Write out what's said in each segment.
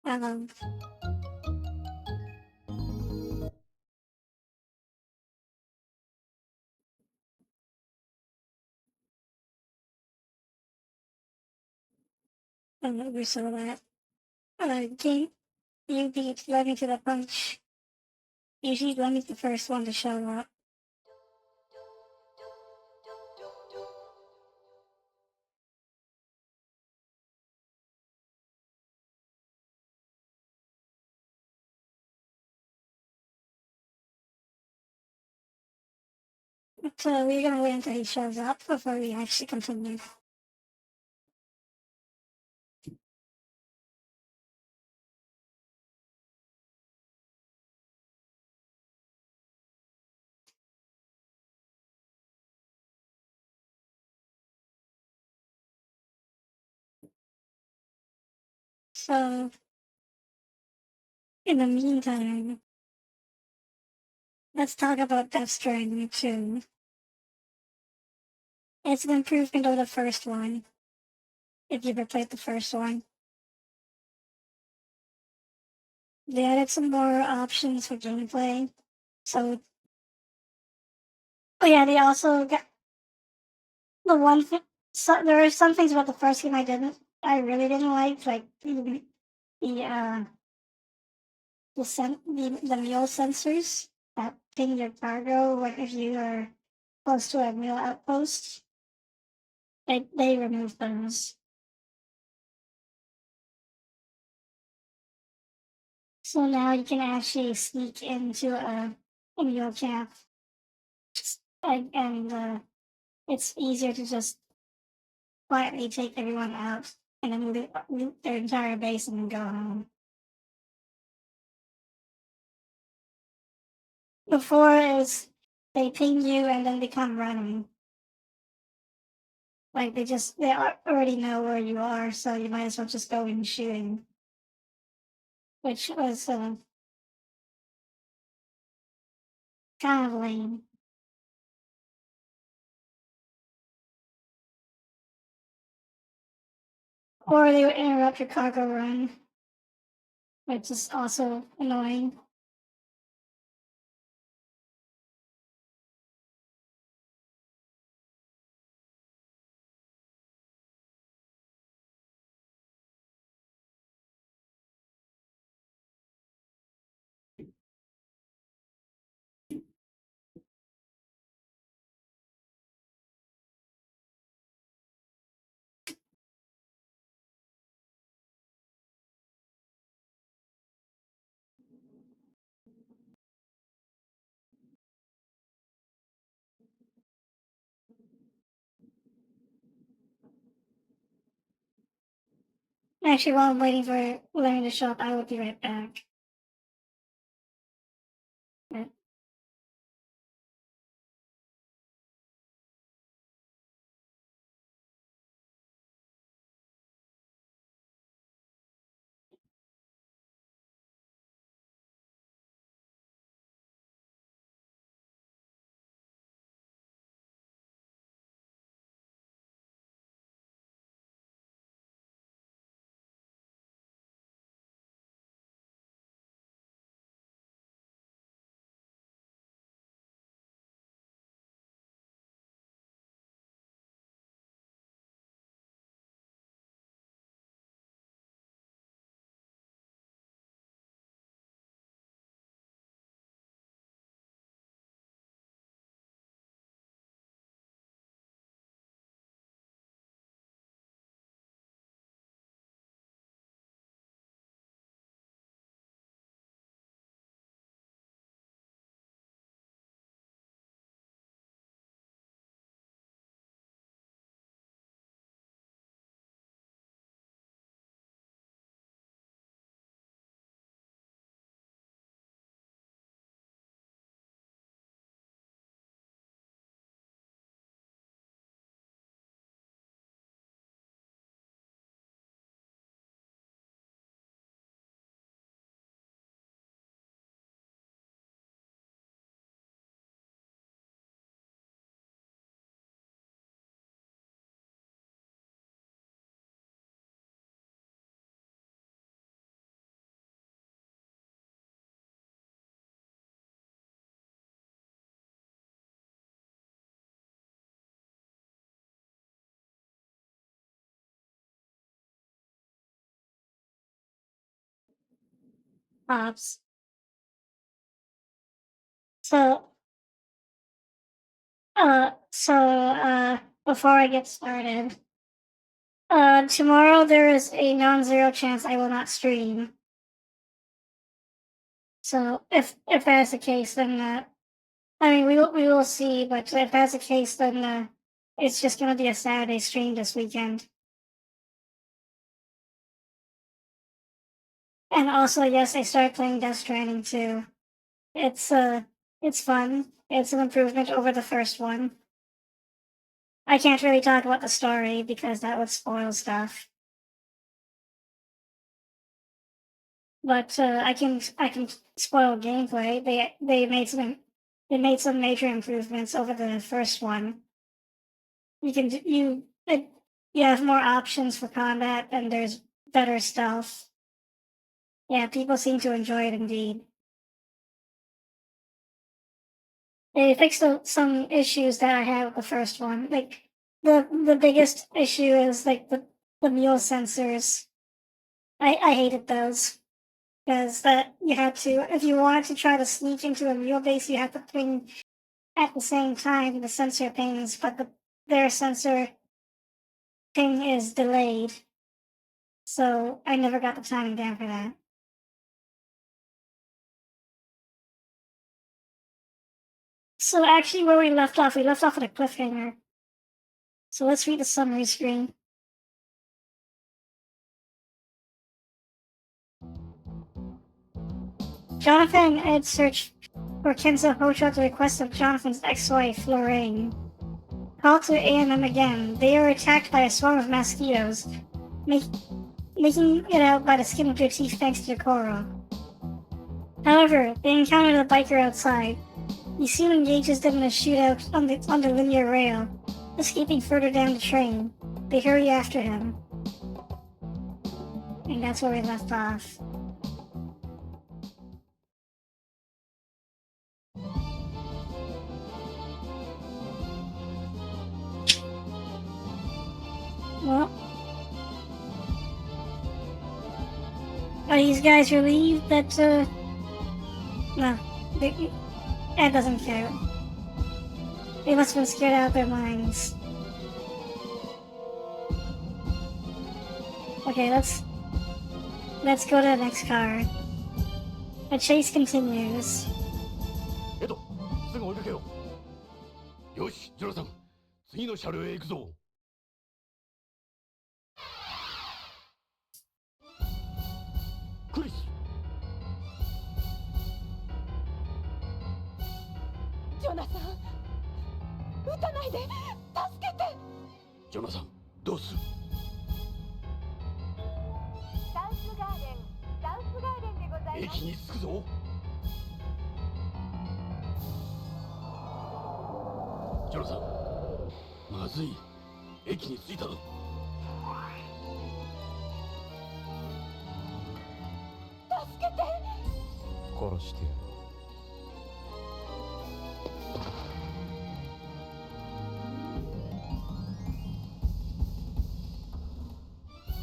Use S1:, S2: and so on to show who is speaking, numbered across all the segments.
S1: Um, we saw that. Game, you beat Lemmy to the punch. Usually Lemmy's the first one to show up. So we're gonna wait until he shows up before we actually continue. So, in the meantime, let's talk about Death Stranding 2. It's an improvement over the first one, if you ever played the first one. They added some more options for gameplay. So, oh yeah, they also got the one thing. So there are some things about the first game I really didn't like the the mule sensors that ping your cargo when if you are close to a mule outpost. They removed those. So now you can actually sneak into a mule camp, and it's easier to just quietly take everyone out and then loot their entire base and then go home. Before is they ping you and then they come running. Like already know where you are, so you might as well just go in shooting, which was kind of lame. Or they would interrupt your cargo run, which is also annoying. Actually, while I'm waiting for Larry to show up, I will be right back. But Pops. So, before I get started, tomorrow there is a non-zero chance I will not stream. So if that's the case, then I mean we will see. But if that's the case, then it's just gonna be a Saturday stream this weekend. And also, yes, I started playing Death Stranding too. It's it's fun. It's an improvement over the first one. I can't really talk about the story because that would spoil stuff. But I can spoil gameplay. They made some major improvements over the first one. You can you have more options for combat and there's better stealth. Yeah, people seem to enjoy it indeed. They fixed some issues that I had with the first one. Like the biggest issue is like the mule sensors. I hated those because that you had to if you wanted to try to sneak into a mule base, you had to ping at the same time the sensor pings, but their sensor ping is delayed. So I never got the timing down for that. So actually, where we left off at a cliffhanger. So let's read the summary screen. Jonathan and Ed search for Kenzo Hocho at the request of Jonathan's ex-wife, Lorraine. Call to A&M again. They are attacked by a swarm of mosquitoes, making it out by the skin of their teeth thanks to Kokoro. However, they encounter the biker outside. He soon engages them in a shootout on the linear rail, escaping further down the train. They hurry after him. And that's where we left off. Well, are these guys relieved that, no, Ed doesn't care. They must have been scared out of their minds. Okay, let's go to the next car. The chase continues.
S2: エド、すぐ追いかけよう。よし、ジョナサン、次の車両へ行くぞ。クリス。
S3: ジョナサン、撃たないで、助けて。
S2: ジョナサン、どうする？
S3: サウスガーデンでございます。
S2: 駅に着くぞ。ジョナサン、まずい。駅に着いたぞ。
S3: 助けて。
S4: 殺してやる。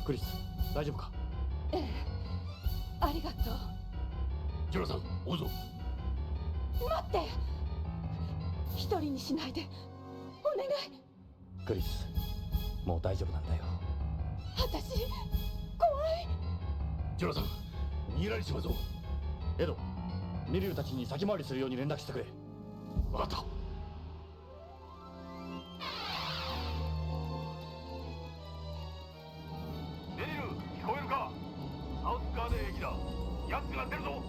S2: クリス、大丈夫か？
S3: ええ、ありがとう。
S2: ジョナサン、追うぞ。
S3: 待って、一人にしないで、お願い。
S4: クリス、もう大丈夫なんだよ。
S3: 私、怖い。
S2: ジョナサン、逃げられちまうぞ。
S4: エド、ミリュウたちに先回りするように連絡してくれ。
S2: 分かった。メリル、聞こえるか？サウスガーデン駅だ。奴が出るぞ。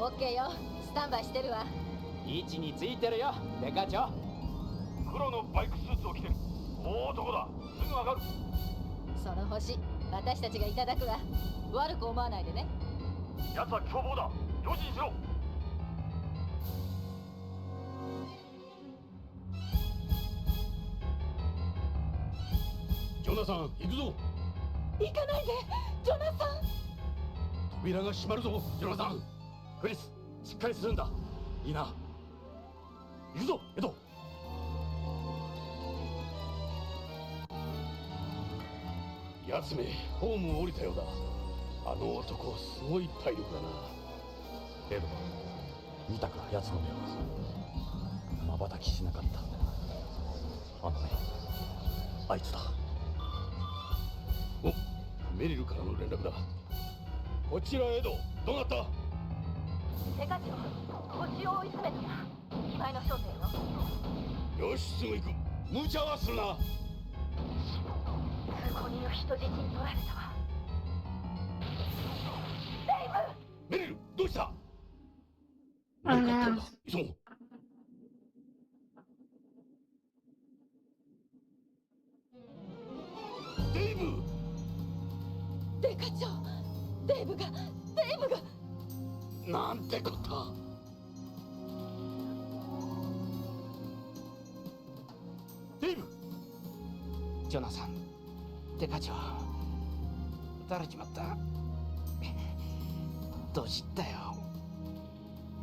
S3: オッケーよ、スタンバイしてるわ。
S4: 位置についてるよ、デカ長。
S2: 黒のバイクスーツを着てる。大男だ。すぐわかる。
S3: その星、私たちがいただくわ。悪く思わないでね。
S2: 奴は凶暴だ。用心しろ。ジョナサン、行くぞ。
S3: 行かないで、ジョナサン。
S2: 扉が閉まるぞ、ジョナサン。
S4: クリス、しっかりするんだ。いいな。行くぞ、エド。
S2: 奴め、ホームを降りたようだ。あの男すごい体力だな。
S4: エド、見たか奴の目を。瞬きしなかった。あの目、あいつだ。
S2: お、メリルからの連絡だ。こちらエド、どうなった？
S3: デカ長、腰を追い詰めたら今井の正体よ。
S2: よし、すぐ行く。無茶はするな。
S3: 通行人を人質に取られたわ。
S2: メリル、どうした？
S1: あ
S2: 何かあったん
S1: の
S2: だ。急ごう。デイブ！
S3: デカ長、デイブが。
S2: なんてこった。デイブ！
S5: ジョナサン、デカ長、撃たれちまった。どうしたよ。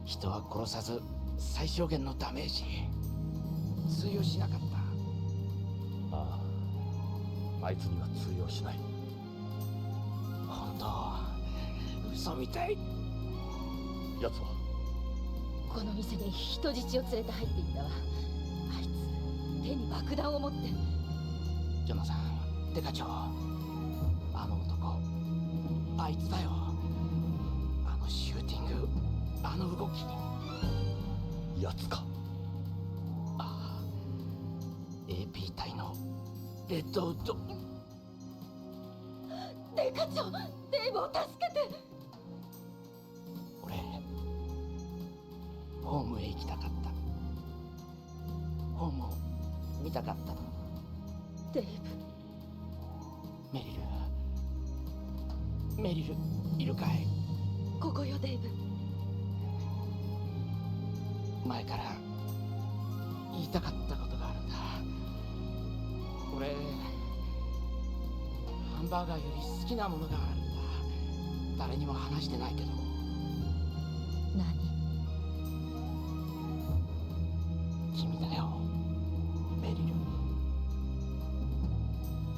S5: 人は殺さず最小限のダメージ。通用しなかった。
S4: ああ、あいつには通用しない。
S5: 本当、嘘みたい。
S4: 奴は
S3: この店に人質を連れて入っていったわ。あいつ手に爆弾を持って。
S5: ジョナサン、デカ長、あの男、あいつだよ。あのシューティング、あの動き。
S4: 奴か。
S5: ああ、AP 隊のレッドウッド。
S3: デカ長、デイブを助けて。
S5: 俺、ホームへ行きたかった。ホームを見たかったの。
S3: デイ
S5: メリル、いるかい？
S3: ブ、ここよデイブ。
S5: 前から言いたかったことがあるんだ。俺、ハンバーガーより好きなものがあるんだ。誰にも話してないけど。
S3: 何？
S5: 君だよ、メリル。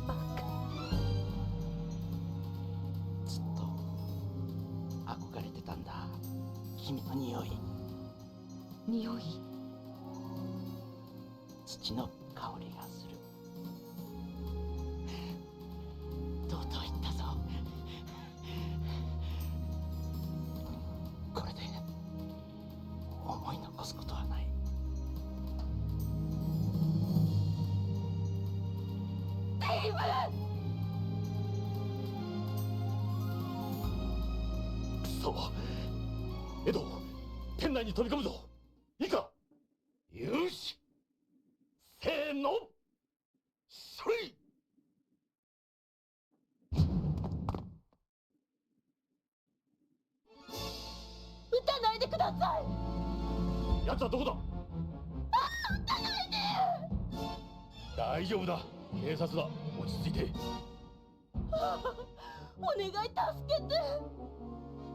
S3: バカ。
S5: ずっと憧れてたんだ。君の匂い。
S3: 匂い？
S5: 土の香りがする。とうとう言ったぞ。これで思い残すことはない。
S3: デイブ！
S2: くそ。エド、店内に飛び込むぞ。いいか？よし。せーの。それ！
S3: 撃たないでください。
S2: 奴はどこだ？大丈夫だ。警察だ。落ち着いて。
S3: お願い助けて。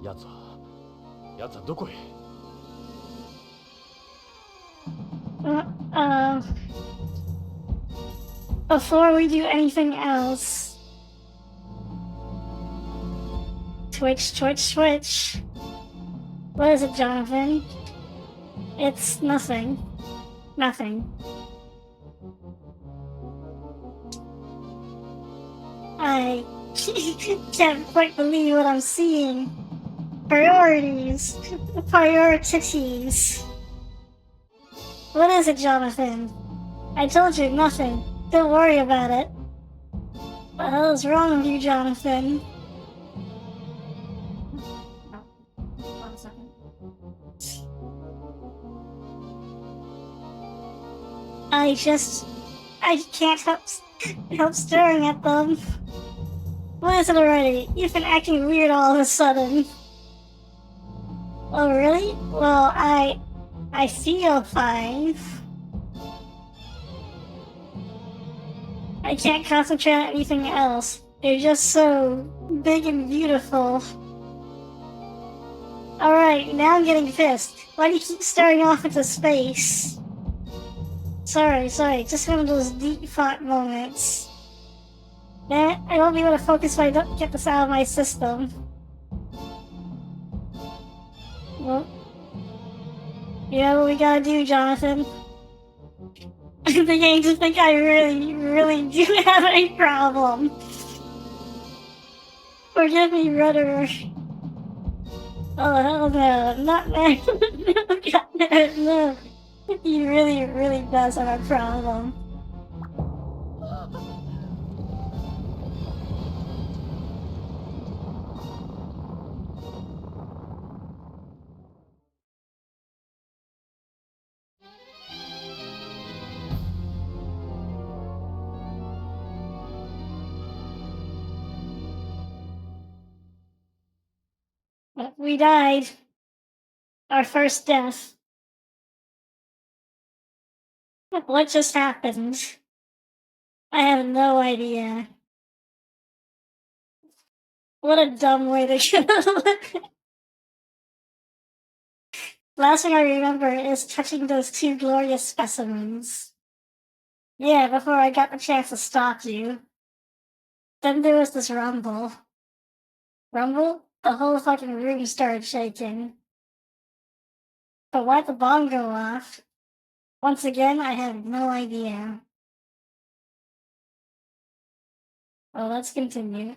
S4: 奴はどこへ？Before
S1: we do anything else, Twitch. What is it, Jonathan? It's nothing. Nothing. I can't quite believe what I'm seeing. Priorities. Priorities. What is it, Jonathan? I told you nothing. Don't worry about it. What the hell is wrong with you, Jonathan? Oh, 1 second. I can't help staring at them. What is it already? You've been acting weird all of a sudden. Oh, really? Well, I feel fine. I can't concentrate on anything else. You're just so big and beautiful. Alright, now I'm getting pissed. Why do you keep staring off into space? Sorry, just one of those deep thought moments. I won't be able to focus if I don't get this out of my system. Well, you know what we gotta do, Jonathan? I think I really, really do have a problem. Forgive me, Rudder. Oh, hell no, not that. No. He really, really does have a problem. But we died. Our first death. What just happened? I have no idea. What a dumb way to kill. Last thing I remember is touching those two glorious specimens. Yeah, before I got the chance to stop you. Then there was this rumble. Rumble? The whole fucking room started shaking. But why'd the bomb go off? Once again, I have no idea. Well, let's continue.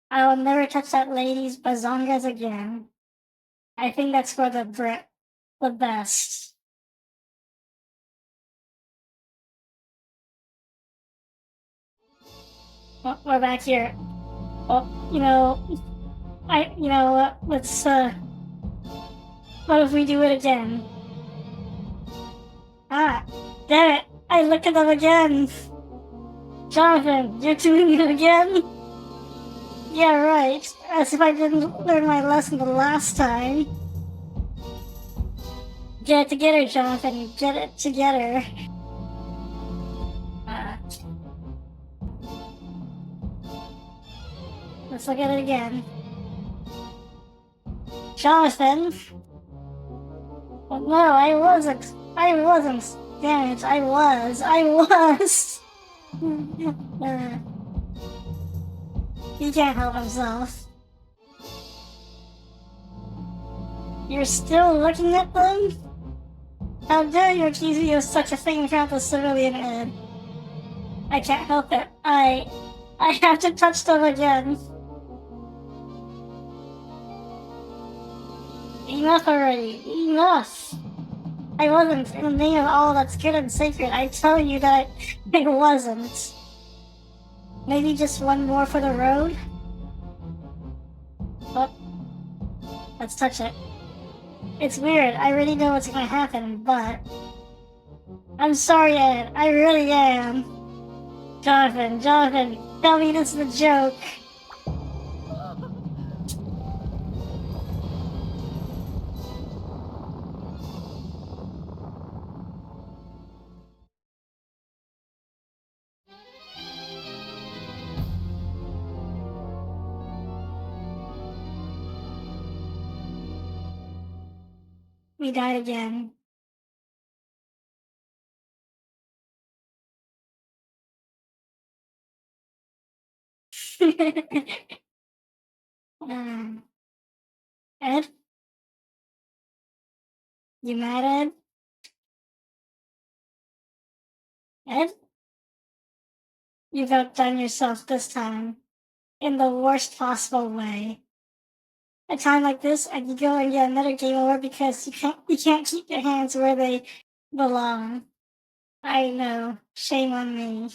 S1: I will never touch that lady's bazongas again. I think that's for the best. Well, we're back here. Well, you know what, let's, what if we do it again? Ah, damn it, I looked at them again! Jonathan, you're doing it again? Yeah, right, as if I didn't learn my lesson the last time. Get it together, Jonathan, get it together. Let's look at it again. Jonathan? Well, no, I wasn't. Damn it, I was. He can't help himself. You're still looking at them? How dare you accuse me of such a thing in front of the civilian head? I can't help it. I have to touch them again. Enough already. Enough! I wasn't. In the name of all that's good and sacred, I tell you that I wasn't. Maybe just one more for the road? Oh. Let's touch it. It's weird. I already know what's gonna happen, but... I'm sorry, Ed. I really am. Jonathan, tell me this is a joke. We died again. Ed? You mad, Ed? Ed? You've outdone yourself this time. In the worst possible way. A time like this, and you go and get another game over because you can't keep your hands where they belong. I know. Shame on me.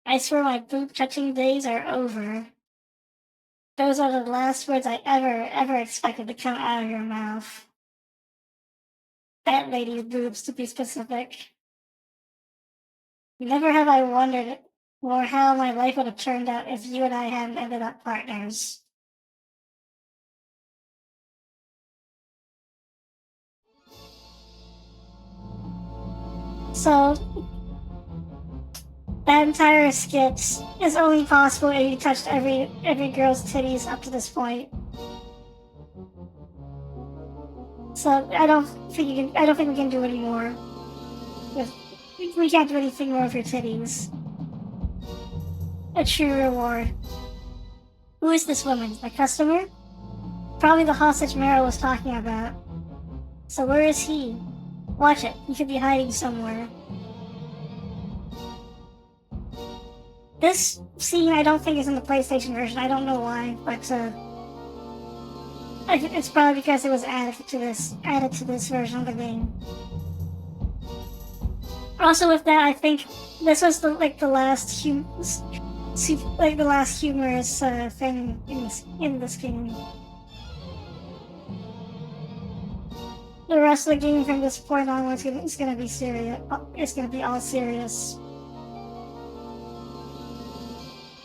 S1: I swear my boob-touching days are over. Those are the last words I ever expected to come out of your mouth. That lady's boobs, to be specific. Never have I wondered more how my life would have turned out if you and I hadn't ended up partners. So, that entire skit is only possible if you touched every girl's titties up to this point. So I don't think we can do any more. We can't do anything more with your titties. A true reward. Who is this woman? A customer? Probably the hostage Mara was talking about. So where is he? Watch it. He could be hiding somewhere. This scene I don't think is in the PlayStation version. I don't know why, but it's probably because it was added to this version of the game. Also, with that, I think this was the last humorous thing in this game. The rest of the game from this point onwards is gonna be serious. It's gonna be all serious.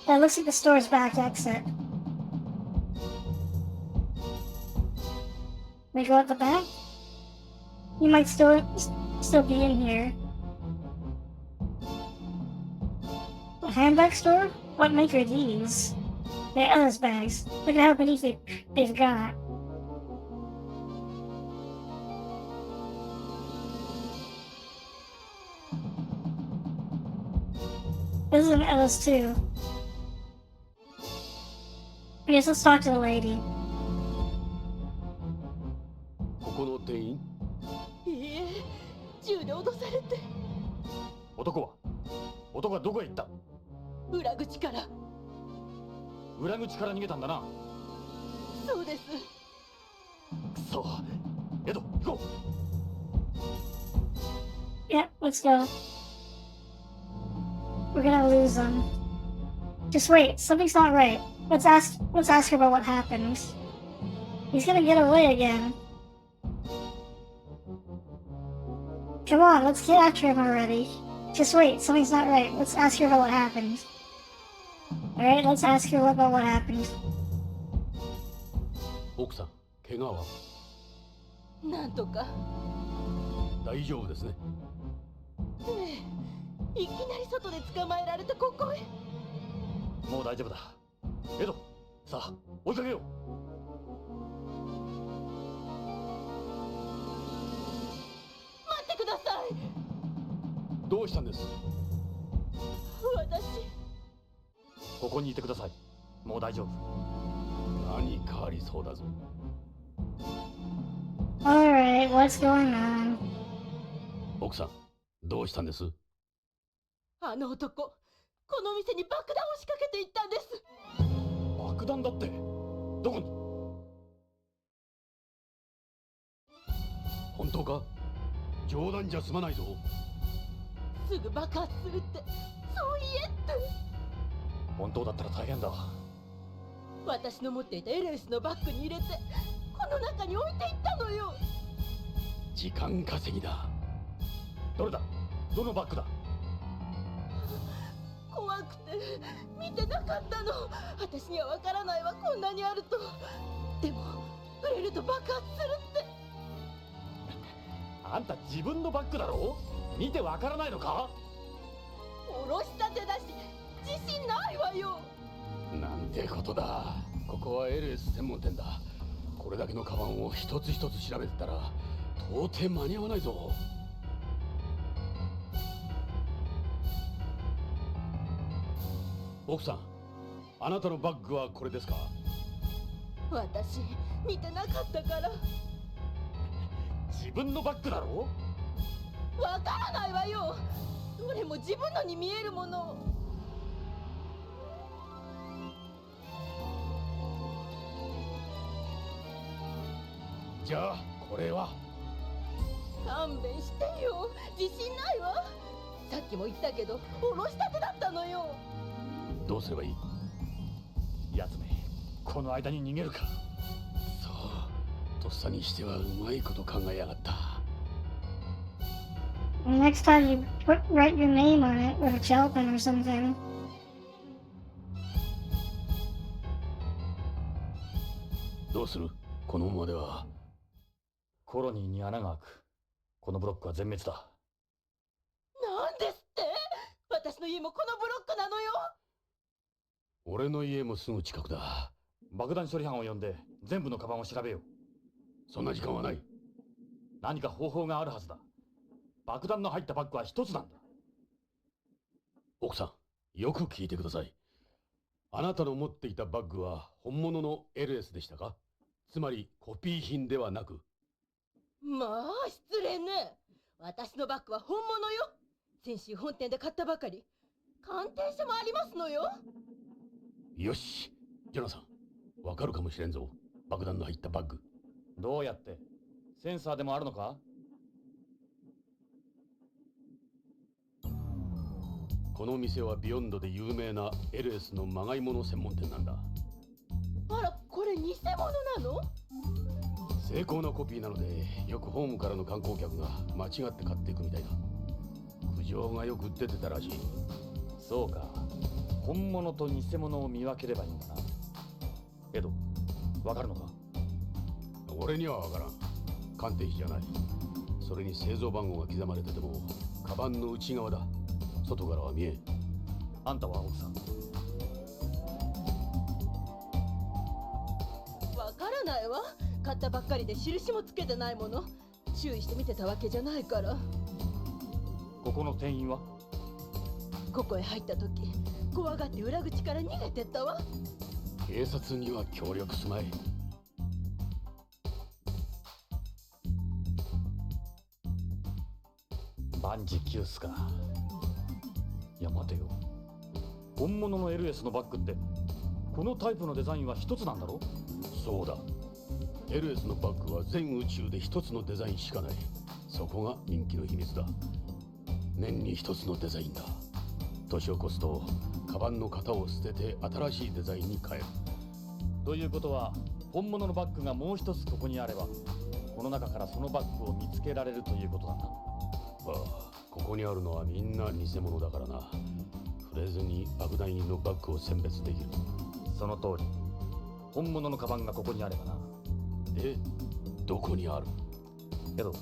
S1: That looks like the store's back exit. We go at the back? You might still be in here. A handbag store? What make are these? They're Ella's bags. Look at how many they've got. This is an Ella's too. I guess let's talk to the lady.
S2: ここの店員？
S3: いいえ、銃で脅されて。
S2: 男はどこへ行った？
S3: 裏口から。
S2: 裏口から逃げたんだな。
S3: そうです。
S2: くそ。エド、行こう。
S1: Yeah, let's go. We're gonna lose them. Just wait, something's not right. Let's ask her about what happened. He's gonna get away again. Come on, let's get after him already. Just wait, something's not right. Let's ask her about what happened. Alright, let's ask her about what happened.
S2: 奥さん、怪我は？
S3: なんとか。
S2: 大丈夫ですね。
S3: ええ、いきなり外で捕まえられてここへ。
S2: もう大丈夫だ。エド、さあ、追いかけよう。
S3: 待ってください。
S2: どうしたんです？
S3: 私。
S2: ここにいてください。もう大丈夫。何かありそうだぞ。
S1: Alright, what's going on?
S2: 奥さん、どうしたんです？
S3: あの男、この店に爆弾を仕掛けていったんです。
S2: 爆弾だって？どこに？本当か？冗談じゃ済まないぞ。
S3: すぐ爆発するって、そう言えって。
S2: 本当だったら大変だ。
S3: 私の持っていたエレウスのバッグに入れて、この中に置いていったのよ。
S2: 時間稼ぎだ。どれだ？どのバッグだ？
S3: 怖くて見てなかったの。私にはわからないわ、こんなにあると。でも触れると爆発するって。
S2: あんた自分のバッグだろ？見てわからないのか？
S3: おろしたてだし自信ないわよ。
S2: なんてことだ。ここは LS 専門店だ。これだけのカバンを一つ一つ調べてたら到底間に合わないぞ。奥さん、あなたのバッグはこれですか？
S3: 私見てなかったから。
S2: 自分のバッグだろ？
S3: わからないわよ。どれも自分のに見えるもの。
S2: じゃあこれは？
S3: 勘弁してよ、自信ないわ。さっきも言ったけどおろしたてだったのよ。
S2: どうすればいい？やつめ、この間に逃げるか。そう、とっさにしてはうまいこと考えやがった。
S1: Next time you write your name on it with a gel pen or something.
S2: どうする？このままでは。
S4: コロニーに穴が開く。このブロックは全滅だ。
S3: なんですって？私の家もこのブロックなのよ。
S2: 俺の家もすぐ近くだ。
S4: 爆弾処理班を呼んで全部のカバンを調べよう。
S2: そんな時間はない。
S4: 何か方法があるはずだ。爆弾の入ったバッグは一つなんだ。
S2: 奥さん、よく聞いてください。あなたの持っていたバッグは本物の LS でしたか？つまりコピー品ではなく。
S3: まあ失礼ね。私のバッグは本物よ。先週本店で買ったばかり。鑑定書もありますのよ。
S2: よし、ジョナサン、わかるかもしれんぞ。爆弾の入ったバッグ。
S4: どうやって？センサーでもあるのか？
S2: この店はビヨンドで有名な LS のまがいもの専門店なんだ。
S3: あら、これ偽物なの？
S2: 精巧なコピーなので、よくホームからの観光客が間違って買っていくみたいだ。苦情がよく出てたらしい。
S4: そうか。本物と偽物を見分ければいいんだな。エド、わかるのか？
S2: 俺にはわからん。鑑定士じゃない。それに製造番号が刻まれてても、カバンの内側だ。外からは見えん。
S4: あんたは奥さん。
S3: わからないわ。買ったばっかりで印もつけてないもの。注意して見てたわけじゃないから。
S4: ここの店員は？
S3: ここへ入った時、怖がって裏口から逃げてったわ。
S2: 警察には協力すまい。
S4: 万事休すか。いや待てよ。本物の LS のバッグってこのタイプのデザインは一つなんだろ？
S2: そうだ。LS のバッグは全宇宙で一つのデザインしかない。そこが人気の秘密だ。年に一つのデザインだ。年を越すとカバンの型を捨てて新しいデザインに変える。
S4: ということは本物のバッグがもう一つここにあれば、この中からそのバッグを見つけられるということなんだ。
S2: ああ、ここにあるのはみんな偽物だからな。触れずに爆弾入りのバッグを選別できる。
S4: その通り。本物のカバンがここにあればな。
S2: で、どこにある？
S4: けど、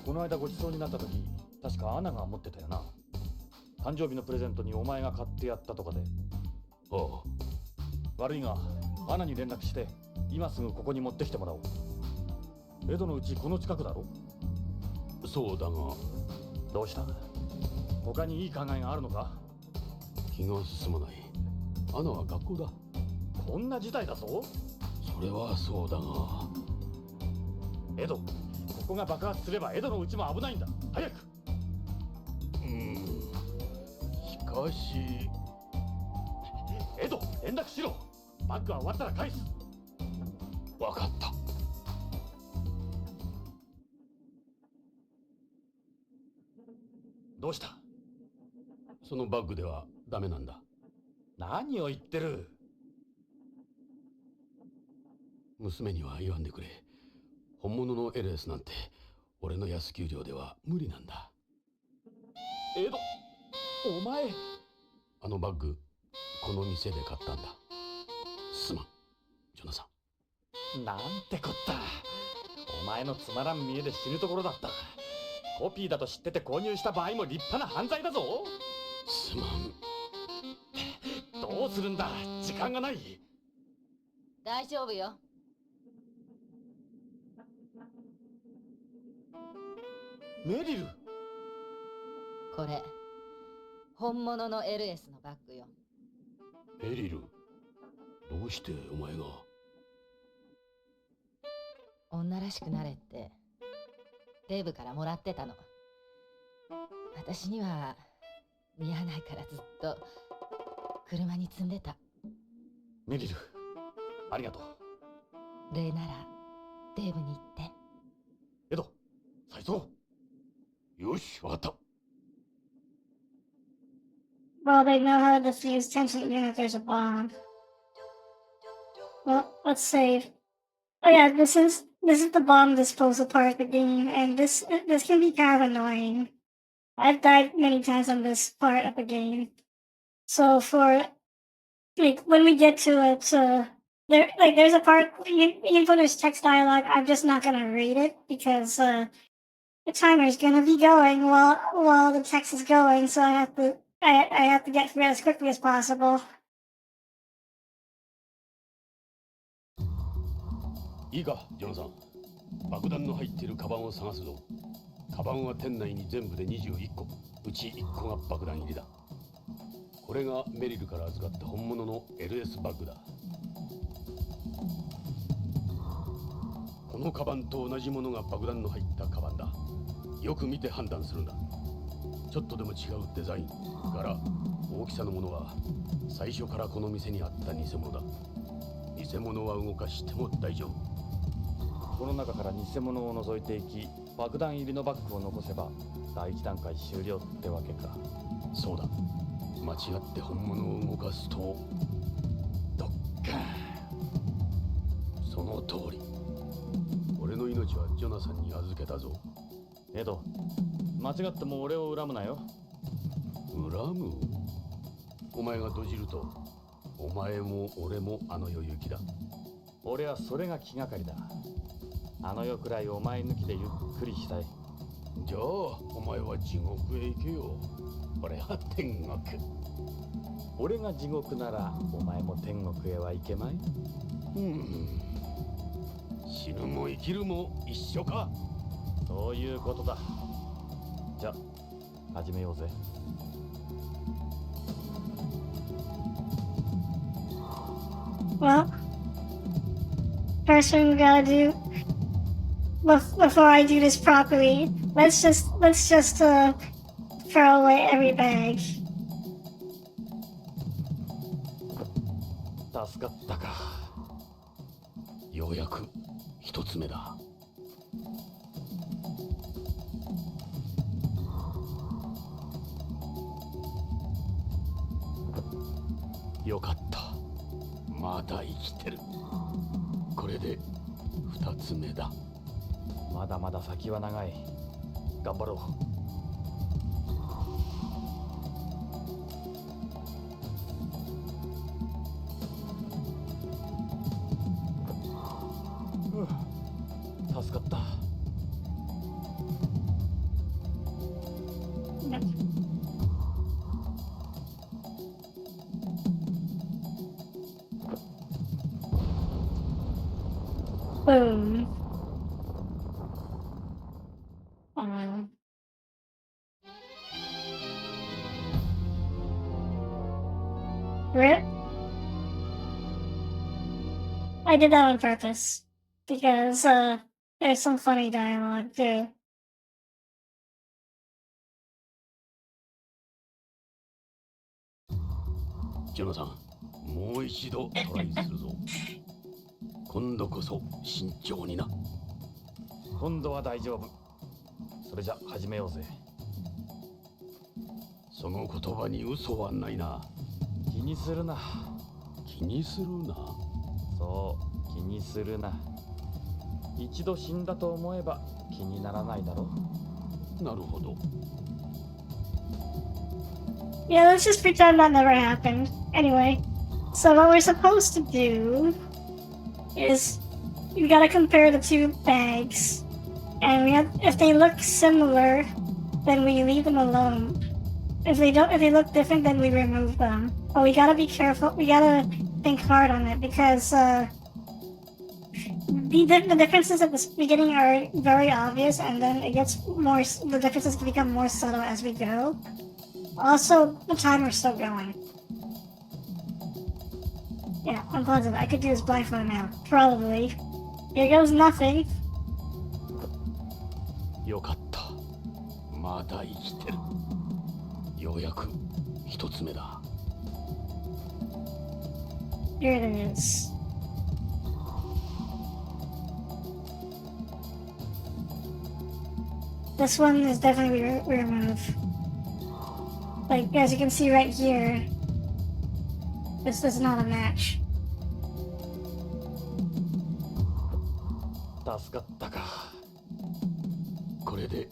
S4: この間ごちそうになった時、確かアナが持ってたよな。誕生日のプレゼントにお前が買ってやったとかで。
S2: ああ。
S4: 悪いが、アナに連絡して、今すぐここに持ってきてもらおう。江戸のうちこの近くだろ？
S2: そうだが。
S4: どうした？他にいい考えがあるのか？
S2: 気が進まない。アナは学校だ。
S4: こんな事態だぞ。
S2: それはそうだが。
S4: 江戸、ここが爆発すれば江戸のうちも危ないんだ。早く。
S2: しかし。
S4: 江戸、連絡しろ。バッグは終わったら返す。
S2: わかった。
S4: どうした？
S2: そのバッグではダメなんだ。
S4: 何を言ってる？
S2: 娘には言わんでくれ。本物の LS なんて俺の安給料では無理なんだ。
S4: 江戸、お前。
S2: あのバッグ、この店で買ったんだ。すまん、ジョナサ
S4: ン。なんてこった。お前のつまらん見栄で死ぬところだった。コピーだと知ってて購入した場合も立派な犯罪だぞ。
S2: すまん。
S4: どうするんだ、時間がない。
S3: 大丈夫よ。
S4: メリル。
S3: これ本物の LS のバッグよ。
S2: メリル、どうしてお前が？
S3: 女らしくなれってデーブからもらってたの。私には似合わないからずっと車に積んでた。
S4: メリル、ありがとう。
S3: 礼ならデーブに言って。
S4: エド、再走。
S2: よし、わかった。
S1: Well, they know how to defuse tension even if there's a bomb. Well, let's save. Oh yeah, this is the bomb disposal part of the game, and this can be kind of annoying. I've died many times on this part of the game. So for like when we get to it, there's a part even though there's text dialogue, I'm just not gonna read it because the timer's gonna be going while the text is going, so I have to get through it as quickly as possible.
S2: いいか、ジョナサン。爆弾の入っているカバンを探すぞ。カバンは店内に全部で21個。うち1個が爆弾入りだ。これがメリルから預かった本物の LS バッグだ。このカバンと同じものが爆弾の入ったカバンだ。よく見て判断するんだ。ちょっとでも違うデザイン、柄、大きさのものは最初からこの店にあった偽物だ。偽物は動かしても大丈夫。
S4: この中から偽物を除いていき、爆弾入りのバッグを残せば第一段階終了ってわけか。
S2: そうだ。間違って本物を動かすとドッカーン。その通り。俺の命はジョナサンに預けたぞ。
S4: エド、間違っても俺を恨むなよ。
S2: 恨む？お前が閉じると、お前も俺もあの世行きだ。
S4: 俺はそれが気がかりだ。あの世くらいお前抜きでゆっくりしたい。
S2: じゃあお前は地獄へ行けよ。俺は天国。
S4: 俺が地獄ならお前も天国へは行けまい？
S2: 死ぬも生きるも一緒か。
S4: そういうことだ。じゃあ始めようぜ。
S1: Well, first thing we gotta do before I do this properly, let's just throw away every bag.
S4: 助かったか。
S2: ようやく一つ目だ。よかった。まだ生きてる。これで二つ目だ。
S4: まだまだ先は長い。頑張ろう。助かった。
S1: Boom. Rip. I did that on purpose because there's some funny dialogue too.
S2: ジョナサン、もう一度トライするぞ。今度こそ慎重にな。
S4: 今度は大丈夫。それじゃ始めようぜ。
S2: その言葉に嘘はないな。
S4: 気にするな。
S2: 気にするな。
S4: そう気にするな。一度死んだと思えば気にならないだろ。
S2: なるほど。
S1: Yeah, let's just pretend that never happened. Anyway, so what we're supposed to do is we gotta compare the two bags, and if they look similar, then we leave them alone. If they look different, then we remove them. But we gotta be careful. We gotta think hard on it because the differences at the beginning are very obvious, and then the differences become more subtle as we go. Also, the timer's still going. Yeah, I'm positive. I could do this blindfold now. Probably. Here goes nothing.
S2: よかった。まだ生きてる。ようやく一つ目だ。
S1: Here it is. This one is definitely remove. Like, as you can see right here, this is not a match.
S4: 助かったか。
S2: これで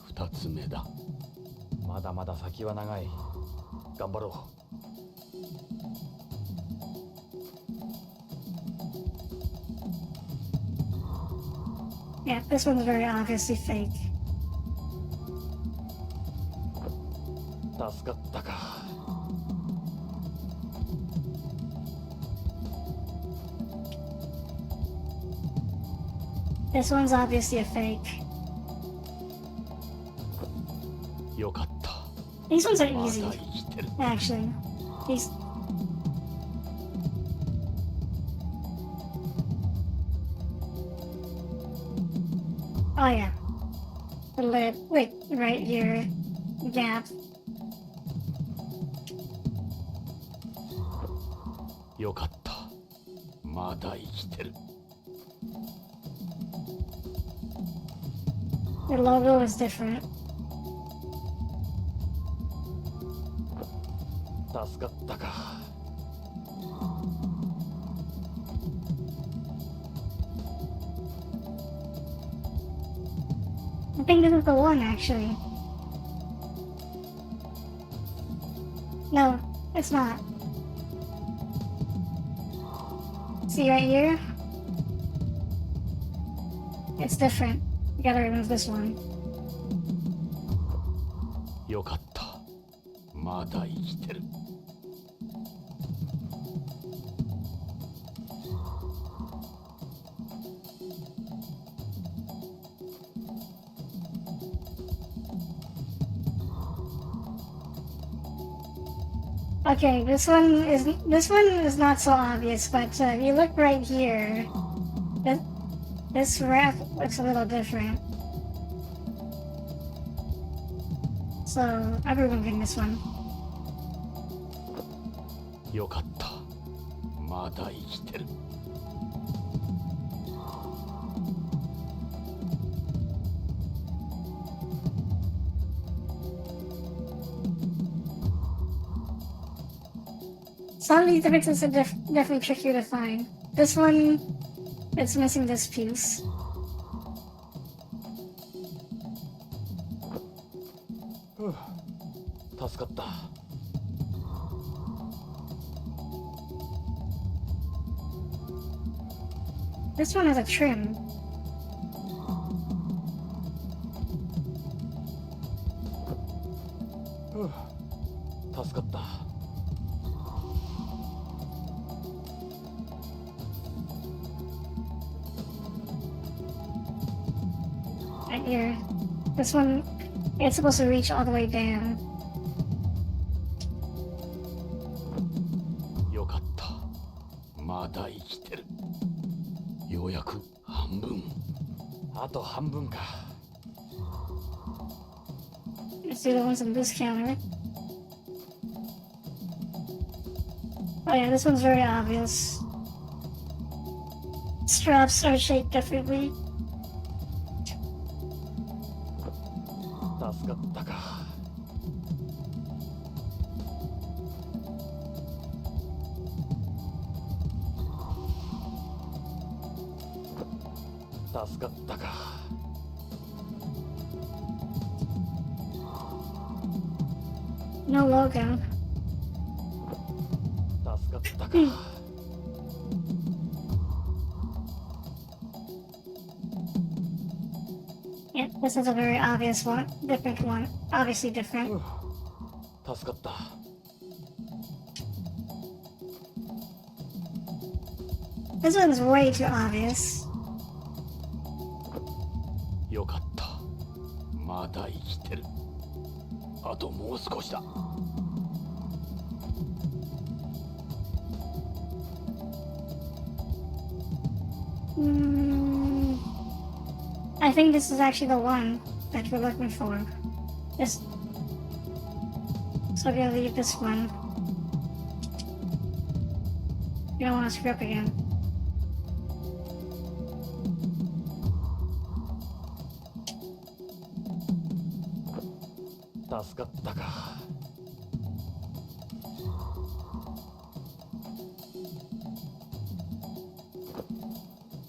S2: 二つ目だ。
S4: まだまだ先は長い。頑張ろ
S1: う。Yeah, this one's very obviously fake.
S4: 助かったか。
S1: This one's obviously a fake.
S2: よかった。
S1: These ones are
S2: まだ
S1: easy,
S2: 生きてる。
S1: actually. He's. Oh yeah. The lip. Wait, right here. Gap.
S2: よかった。まだ生きてる。
S1: The logo is different.
S4: 助かったか。
S1: I think this is the one actually. No, it's not. See right here? It's different. You gotta remove this one.
S2: よかった。まだ生きてる。
S1: Okay, this one is not so obvious, but if you look right here, this wrap looks a little different. So I'm removing this one.
S2: よかった。まだ生きてる。
S1: Some of these differences are definitely trickier to find. This one, it's missing this piece.
S4: 助かった。
S1: This one has a trim.
S4: 助かった。
S1: Right here. This one, it's supposed to reach all the way down.
S2: よかった。まだ生きてる。ようやく半分。
S4: あと半分か。
S1: Let's do the ones on this counter. Oh yeah, this one's very obvious. Straps are shaped differently.
S4: 助かったか。助かったか。
S1: No logo.
S4: 助かったか。
S1: Yeah, this is a very obvious one. Different one. Obviously different.
S4: 助かった。
S1: This one's way too obvious.
S2: よかった。まだ生きてる。あともう少しだ。
S1: I think this is actually the one that we're looking for. This. So we're gonna leave this one. You don't want to screw up again.
S4: 助かったか。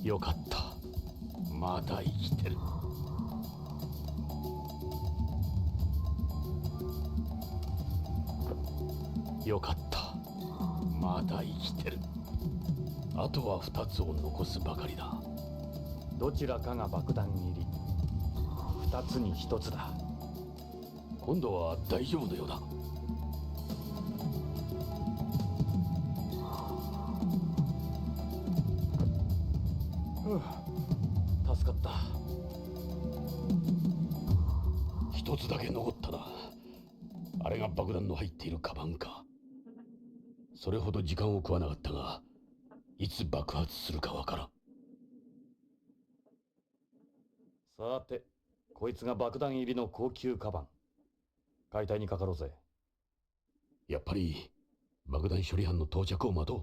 S2: よかった。まだ生きてる。よかった。まだ生きてる。あとは2つを残すばかりだ。
S4: どちらかが爆弾入り。2つに1つだ。
S2: 今度は大丈夫のようだ。
S4: 助かった。
S2: 一つだけ残ったな。あれが爆弾の入っているカバンか。それほど時間を食わなかったが、いつ爆発するかわからん。
S4: さて、こいつが爆弾入りの高級カバン。解体にかかろうぜ。
S2: やっぱり爆弾処理班の到着を待とう。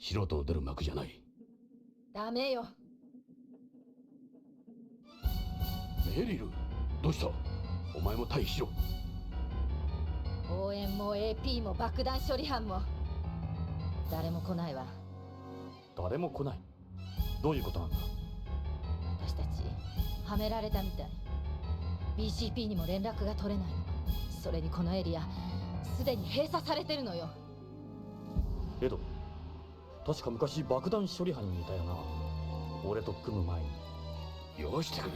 S2: 素人の出る幕じゃない。
S3: ダメよ。
S2: メリル、どうした？お前も退避しろ。
S3: 応援も AP も爆弾処理班も誰も来ないわ。
S4: 誰も来ない。どういうことなんだ？
S3: 私たちはめられたみたい。 BCP にも連絡が取れないの。それにこのエリアすでに閉鎖されてるのよ。
S4: エド、確か昔爆弾処理班にいたよな。俺と組む前に。
S2: よしてくれ。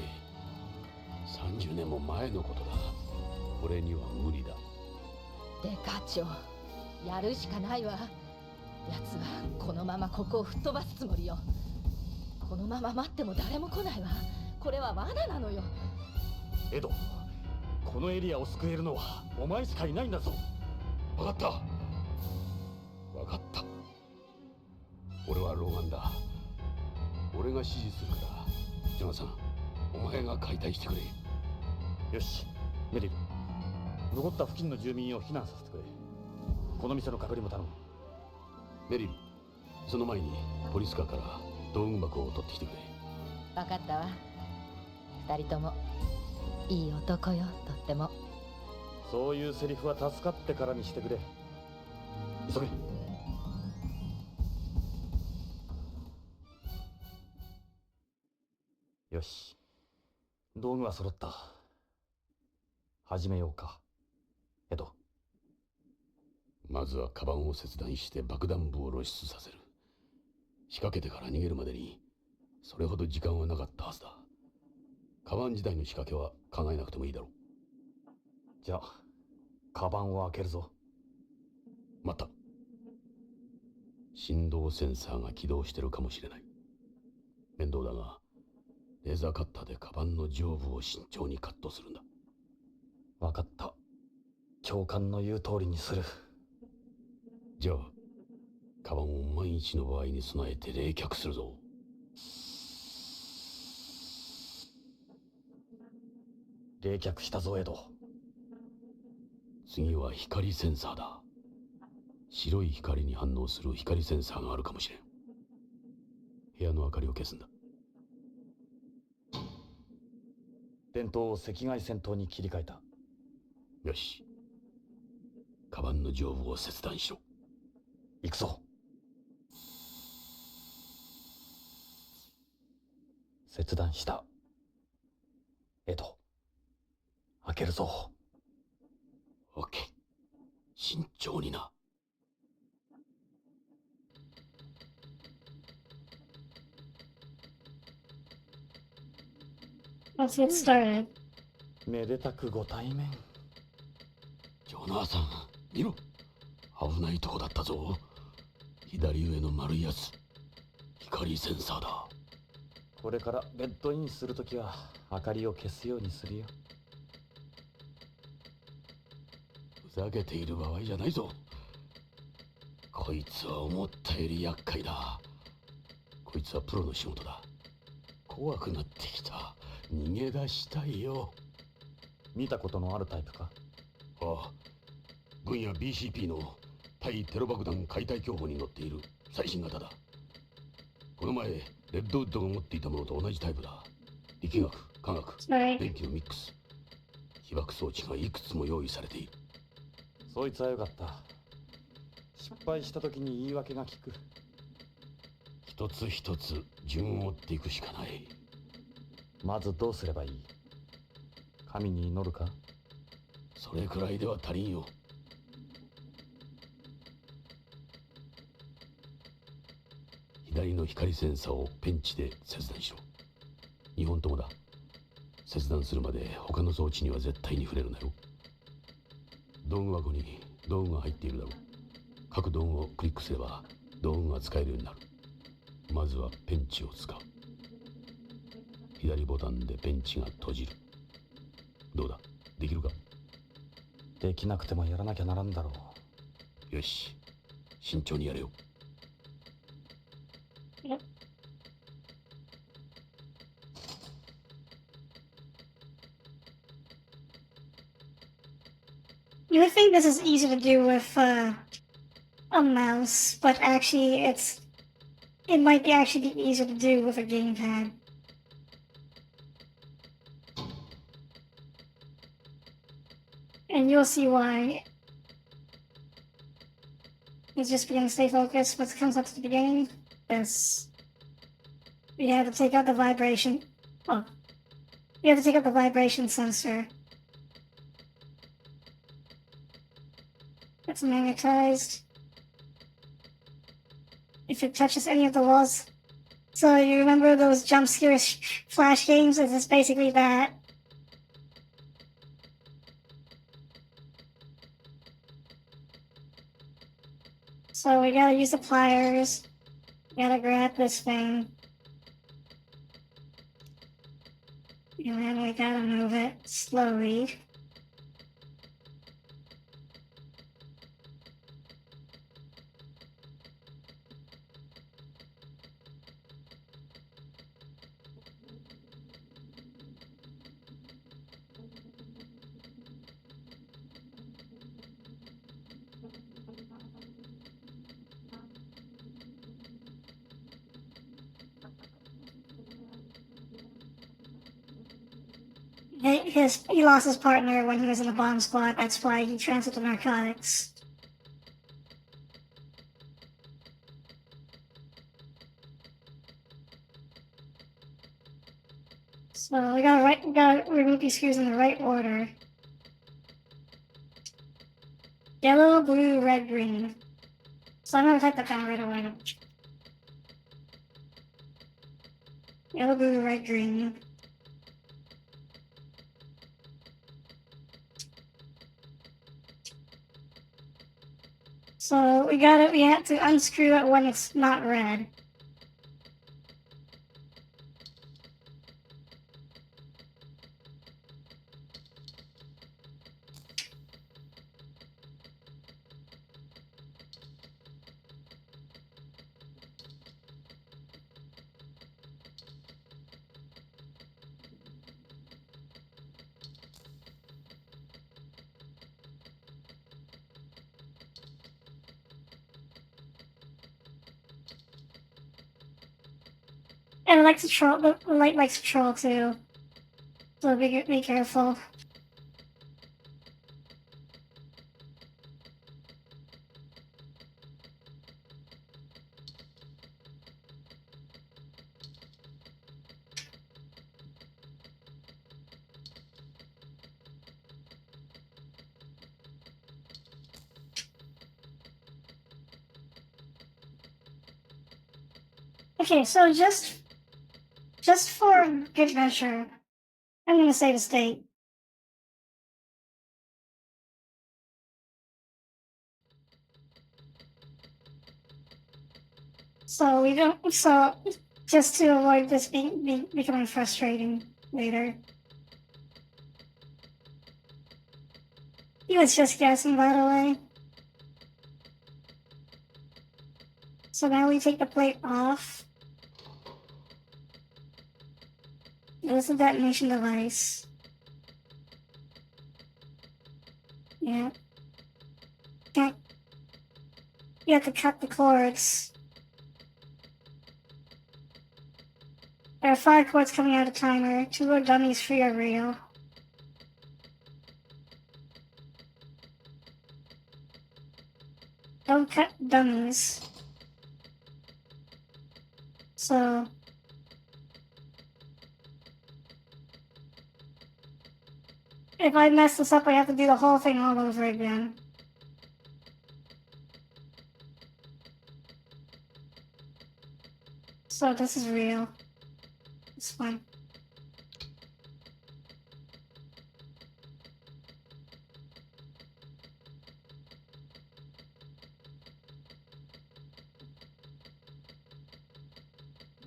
S2: 30年も前のことだ。俺には無理だ。
S3: デカ長、やるしかないわ。奴はこのままここを吹っ飛ばすつもりよ。このまま待っても誰も来ないわ。これは罠なのよ。
S4: エド、このエリアを救えるのはお前しかいないんだぞ。
S2: 分かった。分かった。俺は老眼だ。俺が指示するから、ジョナサン、お前が解体してくれ。
S4: よし、メリル、残った付近の住民を避難させてくれ。この店の隔離も頼む。
S2: メリル、その前にポリスカーから道具箱を取ってきてくれ。
S3: 分かったわ。二人ともいい男よ、とっても。
S4: そういうセリフは助かってからにしてくれ。急げ。よし、道具は揃った。始めようか、エド。
S2: まずはカバンを切断して爆弾部を露出させる。仕掛けてから逃げるまでにそれほど時間はなかったはずだ。カバン自体の仕掛けは考えなくてもいいだろう。
S4: じゃあカバンを開けるぞ。
S2: 待った。振動センサーが起動してるかもしれない。面倒だがレーザーカッターでカバンの上部を慎重にカットするんだ。
S4: 分かった。教官の言う通りにする。
S2: じゃあカバンを万一の場合に備えて冷却するぞ。
S4: 冷却したぞ、エド。
S2: 次は光センサーだ。白い光に反応する光センサーがあるかもしれん。部屋の明かりを消すんだ。
S4: 電灯を赤外線灯に切り替えた。
S2: よし。カバンの上部を切断しろ。
S4: 行くぞ。切断した。エド、開けるぞ。
S2: オッケー。慎重にな。
S1: Let's get started.
S4: めでたくご対面。
S2: ジョナーさん、見ろ。危ないとこだったぞ。左上の丸いやつ。光センサーだ。
S4: これからベッドインするときは明かりを消すようにするよ。
S2: ふざけている場合じゃないぞ。こいつは思ったより厄介だ。こいつはプロの仕事だ。怖くなってきた。逃げ出したいよ。
S4: 見たことのあるタイプか？
S2: ああ、軍や BCP の対テロ爆弾解体競歩に乗っている最新型だ。この前レッドウッドが持っていたものと同じタイプだ。力学、化学、
S1: Sorry.
S2: 電気のミックス。被爆装置がいくつも用意されている。
S4: そいつはよかった。失敗した時に言い訳が効く。
S2: 一つ一つ順を追っていくしかない。
S4: まずどうすればいい？神に祈るか？
S2: それくらいでは足りんよ。左の光センサーをペンチで切断しろ。2本ともだ。切断するまで他の装置には絶対に触れるなよ。道具箱に道具が入っているだろう。各道具をクリックすれば道具が使えるようになる。まずはペンチを使う。左ボタンでペンチが閉じる。どうだ、できるか？
S4: できなくてもやらなきゃならんだろ
S2: よし、慎重にやれよ。
S1: Yep. You would think this is easy to do with a mouse, but actually it might be actually be easier to do with a gamepad. And you'll see why. It's just beginning to stay focused. What comes up to the beginning? This. We have to take out the vibration. Oh. We have to take out the vibration sensor. It's magnetized. If it touches any of the walls. So you remember those jump scare flash games? This is basically that. So we gotta use the pliers. We gotta grab this thing. And then we gotta move it slowly. He lost his partner when he was in the bomb squad. That's why he transferred to narcotics. So we gotta remove these screws in the right order. Yellow, blue, red, green. So I'm gonna type that down right away. Yellow, blue, red, green. So we have to unscrew it when it's not red. And it likes to troll, the light likes to troll too. So be careful. Okay, so just for good measure, I'm gonna save a state. So we don't. So just to avoid this becoming frustrating later. He was just guessing, by the way. So now we take the plate off. This is a detonation device. Yeah. Can't. You have to cut the cords. There are 5 cords coming out of the timer. 2 are dummies, 3 are real. Don't cut dummies. So if I mess this up, I have to do the whole thing all over again. So this is real. It's fine.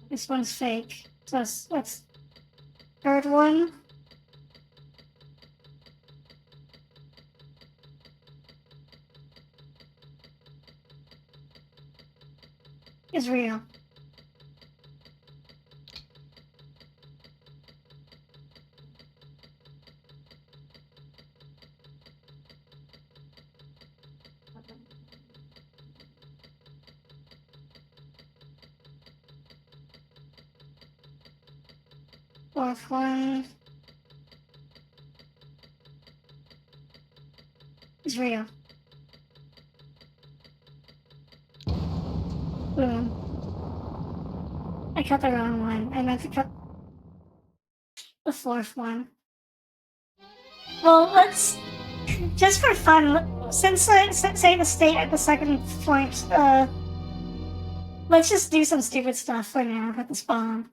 S1: This one's fake. So let's third one. is real. Fourth one is real. Boom. I cut the wrong one. I meant to cut the fourth one. Well, let's just for fun, since I say the state at the second point, let's just do some stupid stuff for now with this bomb.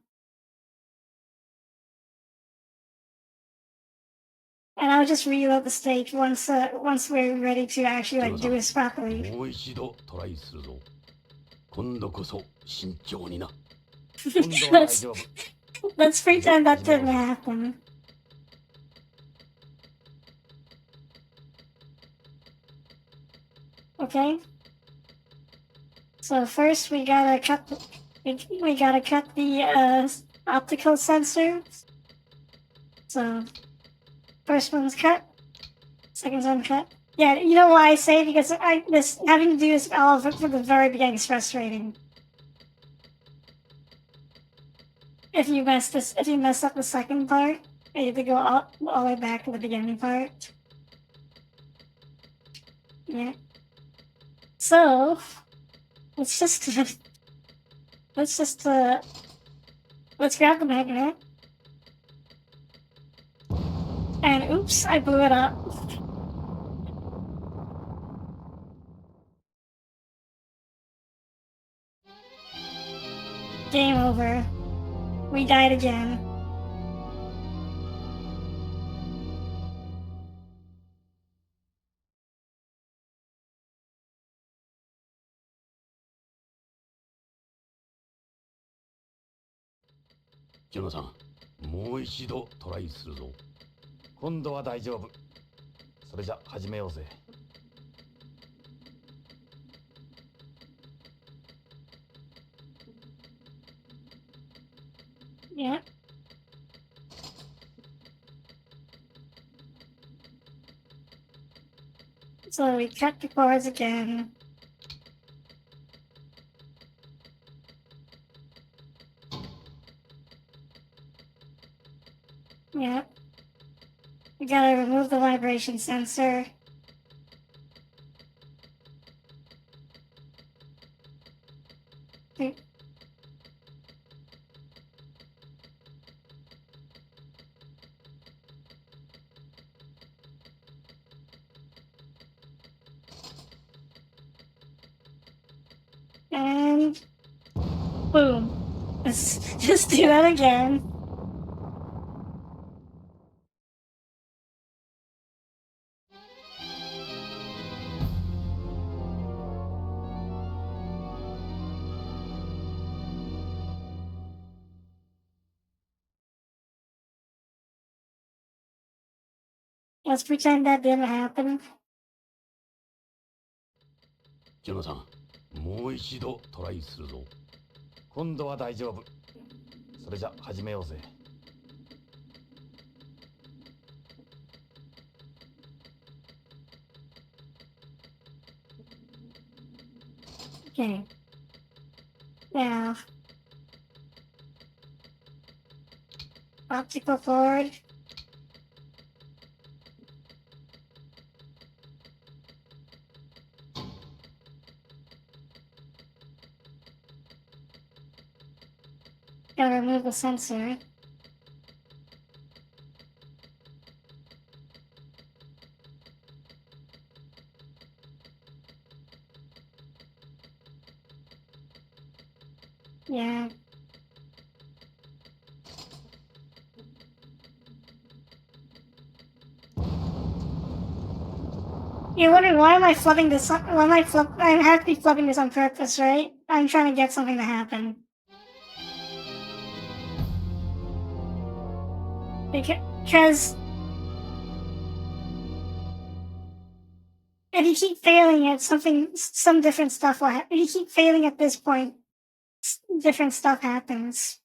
S1: And I'll just reload the stage once we're ready to actually like do this properly.
S2: もう一度トライするぞ。今度こそ慎重にな。
S4: 今度は大丈夫。
S1: Let's pretend that didn't happen. Okay. So first we gotta cut the optical sensor. So first one's cut, second one's cut. Yeah, you know why I say? Because having to do this all from the very beginning is frustrating. If you mess up the second part, you have to go all the way back to the beginning part. Yeah. So let's grab the magnet. And oops, I blew it up. Game over. We died again.
S2: Jonathan, もう一度トライするぞ。
S4: 今度は大丈夫。それじゃ始めようぜ。
S1: Yeah. So we cut the cords again. Yeah. We gotta remove the vibration sensor. And boom. Let's just do that again. Let's pretend that didn't happen.
S2: ジョナサン、もう一度トライするぞ。
S4: 今度は大丈夫。それじゃ始めようぜ。
S1: Okay. Now, optical cord. Gotta remove the sensor. Yeah. You're wondering why am I flubbing this? Why am I have to be flubbing this on purpose, right? I'm trying to get something to happen. Because if you keep failing at some different stuff will happen. If you keep failing at this point, different stuff happens.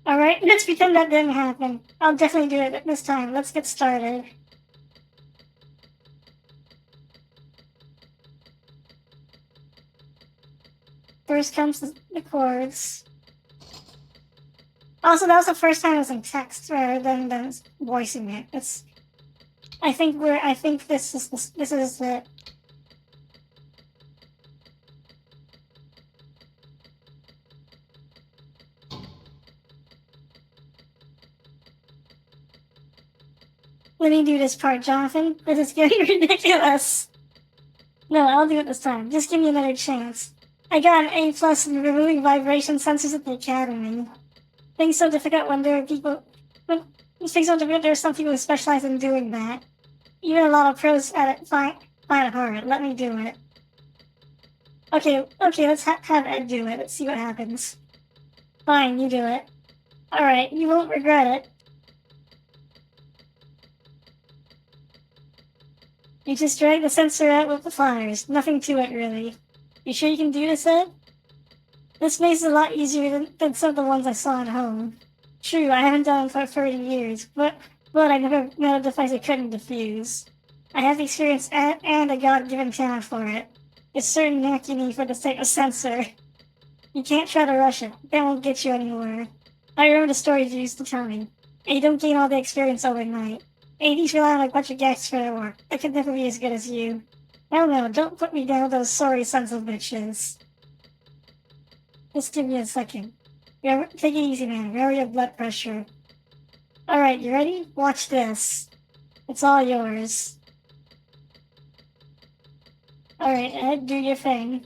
S1: Alright, let's pretend that didn't happen. I'll definitely do it this time. Let's get started. First comes the chords. Also, that was the first time it was in text rather than voicing it. I think this is it. Let me do this part, Jonathan. This is getting ridiculous. No, I'll do it this time. Just give me another chance. I got an A+ in removing vibration sensors at the academy. Things so difficult when there are people. When things so difficult, there are some people who specialize in doing that. Even a lot of pros at it find it hard. Let me do it. Okay, let's have Ed do it. Let's see what happens. Fine, you do it. Alright, you won't regret it. You just drag the sensor out with the pliers. Nothing to it, really. You sure you can do this, Ed? This maze is a lot easier than some of the ones I saw at home. True, I haven't done it for 30 years, but I never met a device I couldn't defuse. I have the experience and a God-given talent for it. It's certain knack you need for this type of sensor. You can't try to rush it. That won't get you anywhere. I remember the stories you used to tell me. And you don't gain all the experience overnight. ADs rely on a bunch of gags for their work. I could never be as good as you. Hell no, don't put me down with those sorry sons of bitches. Just give me a second. Take it easy, man. Lower your blood pressure. Alright, you ready? Watch this. It's all yours. Alright, Ed, do your thing.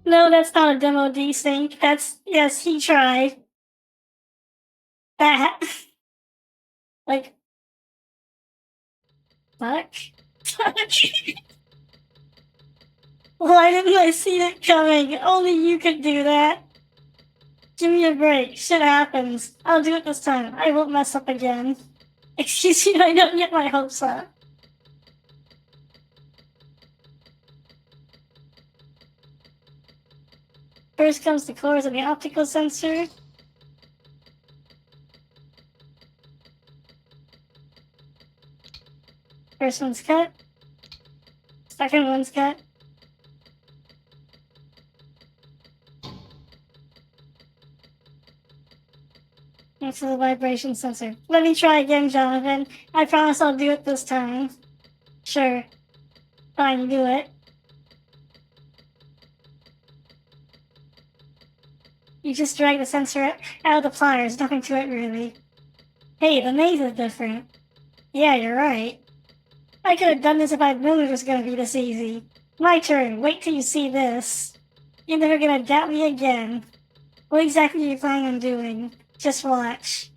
S1: No, that's not a demo desync. Yes, he tried. That. Like. Fuck? Why didn't I see it coming? Only you could do that. Give me a break. Shit happens. I'll do it this time. I won't mess up again. Excuse me, I don't get my hopes up. First comes the cores of the optical sensor. First one's cut. Second one's cut. Next is the vibration sensor. Let me try again, Jonathan. I promise I'll do it this time. Sure. Fine, you do it. You just drag the sensor out of the pliers, nothing to it really. Hey, the maze is different. Yeah, you're right. I could have done this if I'd known it was gonna be this easy. My turn, wait till you see this. You're never gonna doubt me again. What exactly are you planning on doing? Just watch.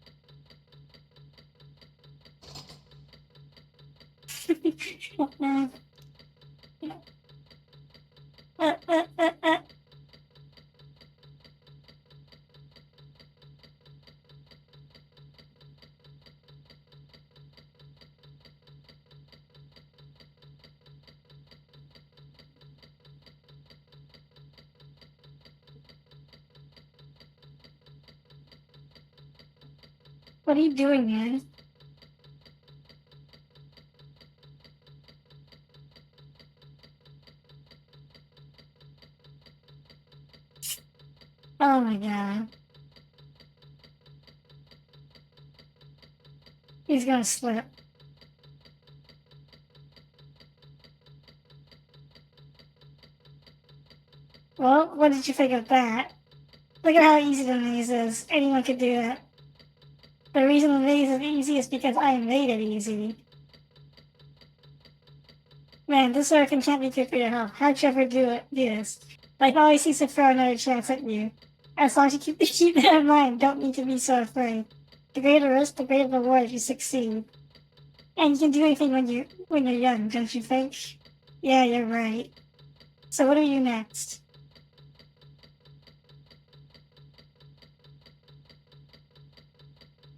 S1: What are you doing, man? Oh my god. He's gonna slip. Well, what did you think of that? Look at how easy the maze is. Anyone could do it. The reason the maze is easy is because I made it easy. Man, this orphan can't be good for your health. How'd you ever do this? Life always seems to throw another chance at you. As long as you keep that in mind, don't need to be so afraid. The greater risk, the greater reward if you succeed. And you can do anything when you're young, don't you think? Yeah, you're right. So what do you next?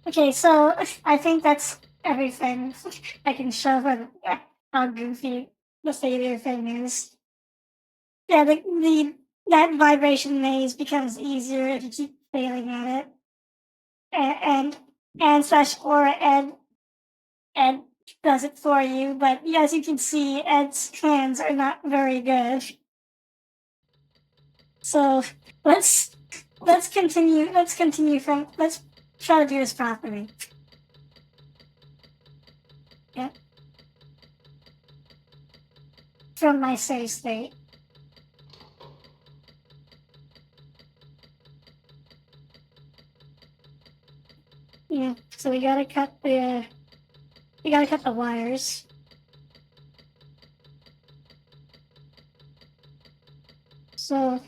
S1: Okay, so I think that's everything I can show for how goofy the failure thing is. Yeah, that vibration maze becomes easier if you keep failing at it, and slash or Ed does it for you. But as you can see, Ed's hands are not very good. So let's continue. Let's try to do this properly. Yeah. From my save state. Yeah, so we gotta cut the wires. So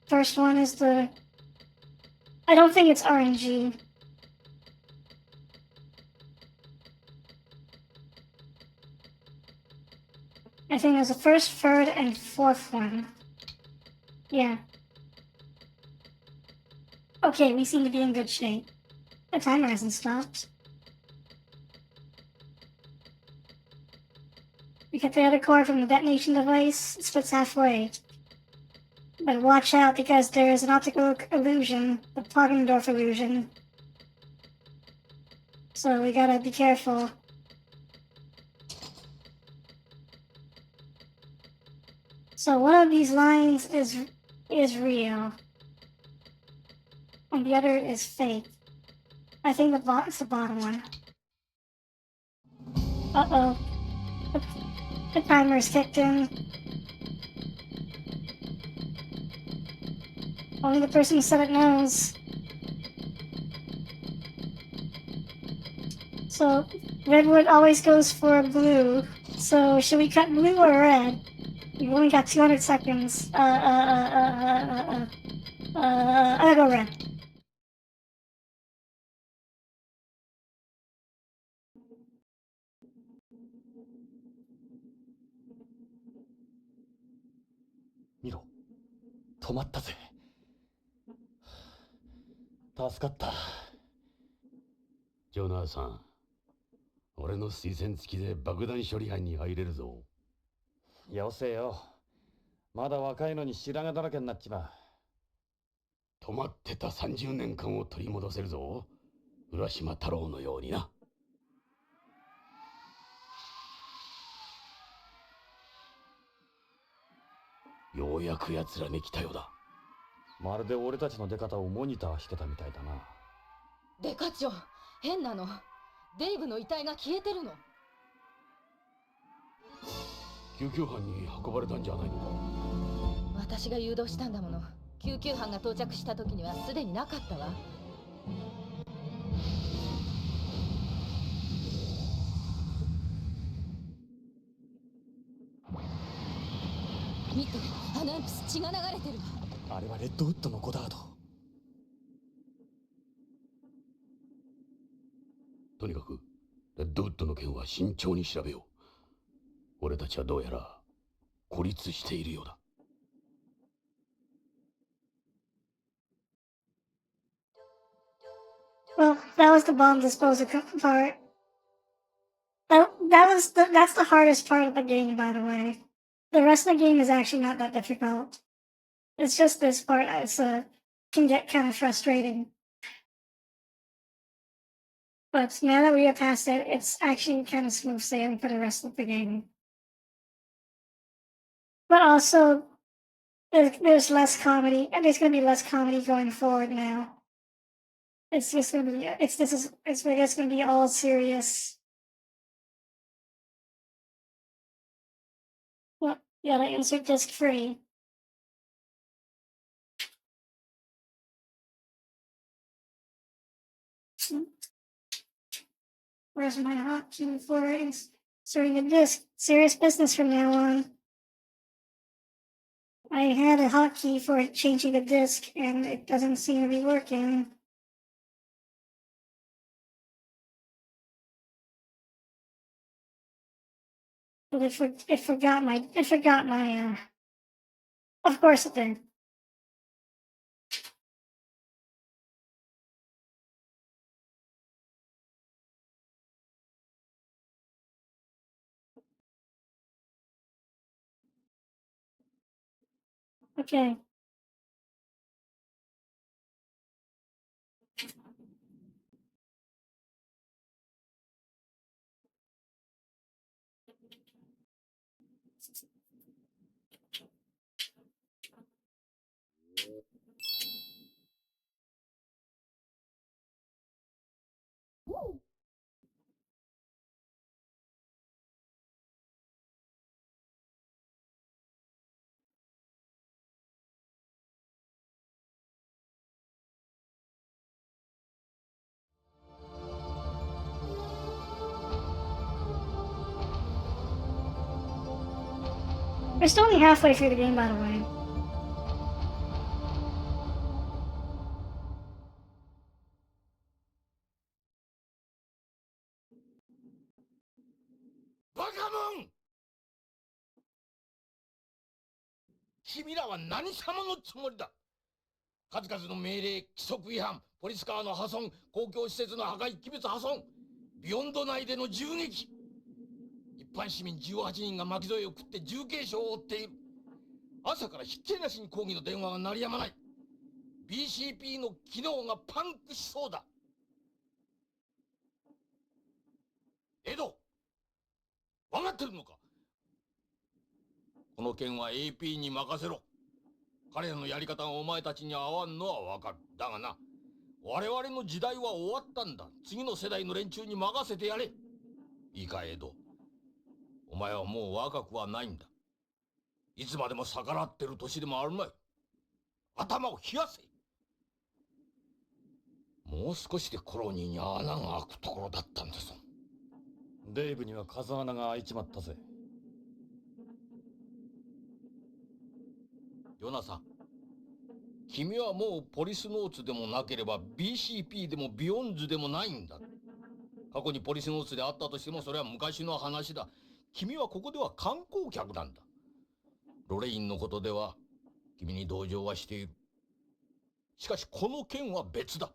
S1: first one is I don't think it's RNG. I think there's the first, third, and fourth one. Yeah. Okay, we seem to be in good shape. The timer hasn't stopped. We cut the other cord from the detonation device. It splits halfway. But watch out because there's an optical illusion, the Poggendorf illusion. So we gotta be careful. So one of these lines is real, and the other is fake. I think it's the bottom one. Uh-oh. The timer's kicked in. Only the person who said it knows. So, Redwood always goes for blue. So, should we cut blue or red? We've only got 200 seconds. I'm gonna go red.
S4: 見ろ、止まったぜ。助かった。
S2: ジョナサン、俺の推薦付きで爆弾処理班に入れるぞ。
S4: よせよ。まだ若いのに白髪だらけになっちまう。
S2: 止まってた30年間を取り戻せるぞ。浦島太郎のようにな。ようやく奴らに来たようだ。
S4: まるで俺たちの出方をモニターしてたみたいだな。
S3: デカ長、変なの。デイブの遺体が消えてるの。
S2: 救急班に運ばれたんじゃないのか。
S3: 私が誘導したんだもの。救急班が到着した時にはすでになかったわ。見て、アナンプス血が流れてるわ。
S4: あれはレッドウッドのゴダード。
S2: とにかくレッドウッドの件は慎重に調べよう。俺たちはどうやら孤立しているようだ。
S1: Well, that was the bomb disposal part. That's the hardest part of the game, by the way. The rest of the game is actually not that difficult. It's just this part that can get kind of frustrating. But now that we are past it, it's actually kind of smooth sailing for the rest of the game. But also, there's less comedy, and there's going to be less comedy going forward now. It's just going to be, it's going to be all serious. Well, you gotta insert disc free. Where's my hotkey for inserting a disc? Serious business from now on. I had a hotkey for changing the disc, and it doesn't seem to be working. But it forgot my. Of course it did. Okay. We're still only halfway through the game, by the way.
S2: バカモン！君らは何様のつもりだ。数々の命令、規則違反、ポリスカーの破損、公共施設の破壊、器物破損、ビヨンド内での銃撃。一般市民18人が巻き添えを食って重軽傷を負っている。朝からひっきりなしに抗議の電話が鳴りやまない。BCP の機能がパンクしそうだ。エド、分かってるのか？この件は AP に任せろ。彼らのやり方がお前たちに合わんのはわかる。だがな、我々の時代は終わったんだ。次の世代の連中に任せてやれ。いいか、エド。お前はもう若くはないんだ。いつまでも逆らってる年でもあるまい。頭を冷やせ。もう少しでコロニーに穴が開くところだったんです。
S4: デイブには風穴が開いちまったぜ。
S2: ヨナさん、君はもうポリスノーツでもなければ BCP でもビヨンズでもないんだ。過去にポリスノーツであったとしてもそれは昔の話だ。君はここでは観光客なんだ。ロレインのことでは君に同情はしている。しかしこの件は別だ。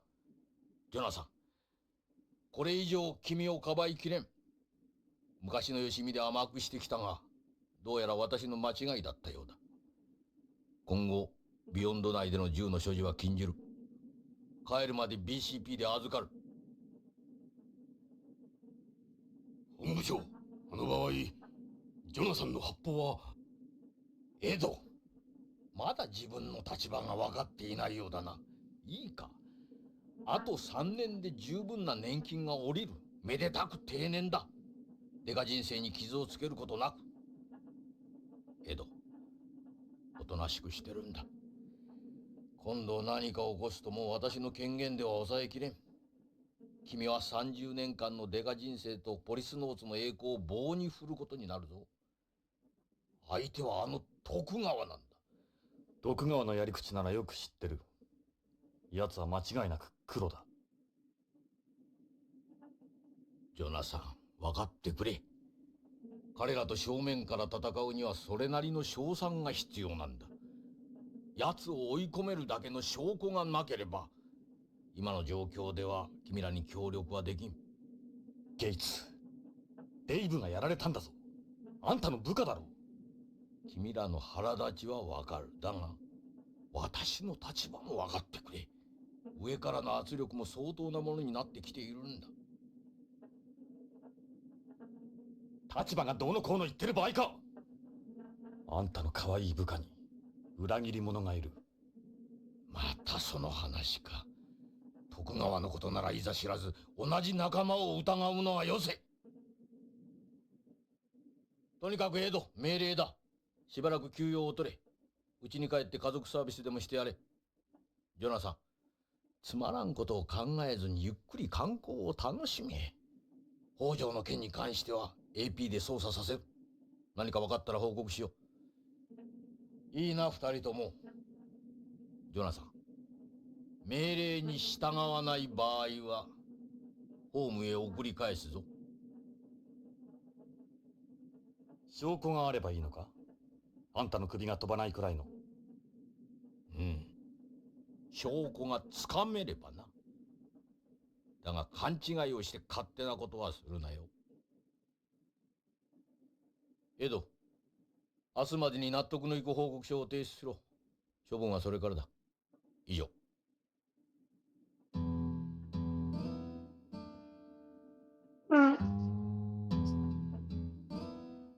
S2: ジョナサン、これ以上君をかばいきれん。昔のよしみで甘くしてきたが、どうやら私の間違いだったようだ。今後ビヨンド内での銃の所持は禁じる。帰るまで BCP で預かる。本部長、あの場合ジョナサンの発砲は。エド、まだ自分の立場が分かっていないようだな。いいか、あと3年で十分な年金が下りる。めでたく定年だ。デカ人生に傷をつけることなく。エド、おとなしくしてるんだ。今度何か起こすともう私の権限では抑えきれん。君は30年間のデカ人生とポリスノーツの栄光を棒に振ることになるぞ。相手はあの徳川なんだ。
S4: 徳川のやり口ならよく知ってる。奴は間違いなく黒だ。
S2: ジョナサン、分かってくれ。彼らと正面から戦うにはそれなりの勝算が必要なんだ。奴を追い込めるだけの証拠がなければ今の状況では君らに協力はできん。
S4: ゲイツ、デイブがやられたんだぞ。あんたの部下だろ。
S2: 君らの腹立ちはわかる。だが私の立場も分かってくれ。上からの圧力も相当なものになってきているんだ。
S4: 立場がどうのこうの言ってる場合か。あんたの可愛い部下に裏切り者がいる。
S2: またその話か。徳川のことならいざ知らず同じ仲間を疑うのはよせ。とにかくエド、命令だ。しばらく休養を取れ。家に帰って家族サービスでもしてやれ。ジョナサン、つまらんことを考えずにゆっくり観光を楽しめ。
S6: 北条の件に関しては AP で捜査させる。何か分かったら報告しよう。いいな、二人とも。ジョナサン、命令に従わない場合はホームへ送り返すぞ。
S4: 証拠があればいいのか？あんたの首が飛ばないくらいの。
S6: うん。証拠がつかめればな。だが勘違いをして勝手なことはするなよ。エド、明日までに納得のいく報告書を提出しろ。処分はそれからだ。以上。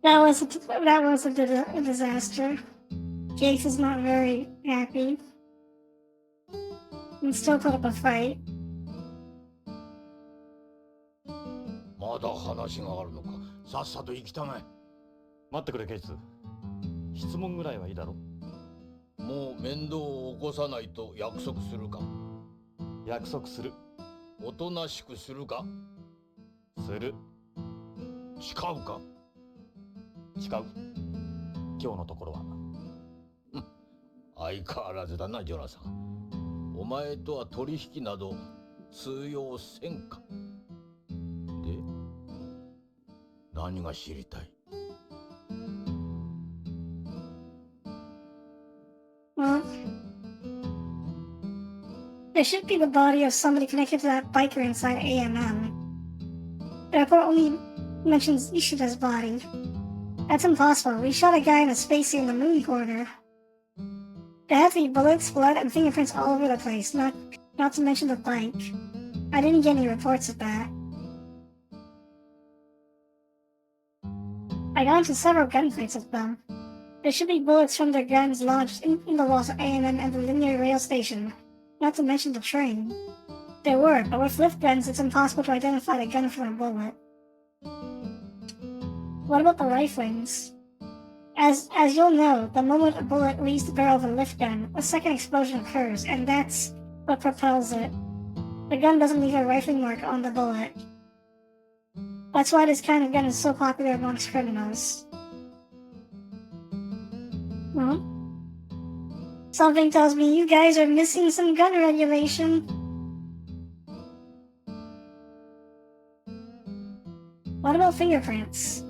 S1: Well, that was a disaster. Gates is not very happy. And still put up a fight.
S6: まだ話があるのか。さっさと行きたまえ。
S4: 待ってくれ、ケイツ。質問ぐらいはいいだろ。
S6: もう面倒を起こさないと約束するか？
S4: 約束する。
S6: おとなしくするか？
S4: する。
S6: 誓うか？
S4: 誓う。今日のところは。
S6: 相変わらずだな、ジョナサン。お前とは取引など通用せんか。で、何が知りたい
S1: Well, there should be the body of somebody connected to that biker inside AMM. The report only mentions Ishida's body. That's impossible. We shot a guy in a spacesuit in the moon corner. There have to be bullets, blood, and fingerprints all over the place, not to mention the bike. I didn't get any reports of that. I got into several gunfights with them. There should be bullets from their guns launched in the walls of AMM and the linear rail station, not to mention the train. There were, but with lift guns it's impossible to identify the gun from a bullet. What about the riflings? As you'll know, the moment a bullet leaves the barrel of a lift gun, a second explosion occurs, and that's what propels it. The gun doesn't leave a rifling mark on the bullet. That's why this kind of gun is so popular amongst criminals. Well, something tells me you guys are missing some gun regulation. What about fingerprints?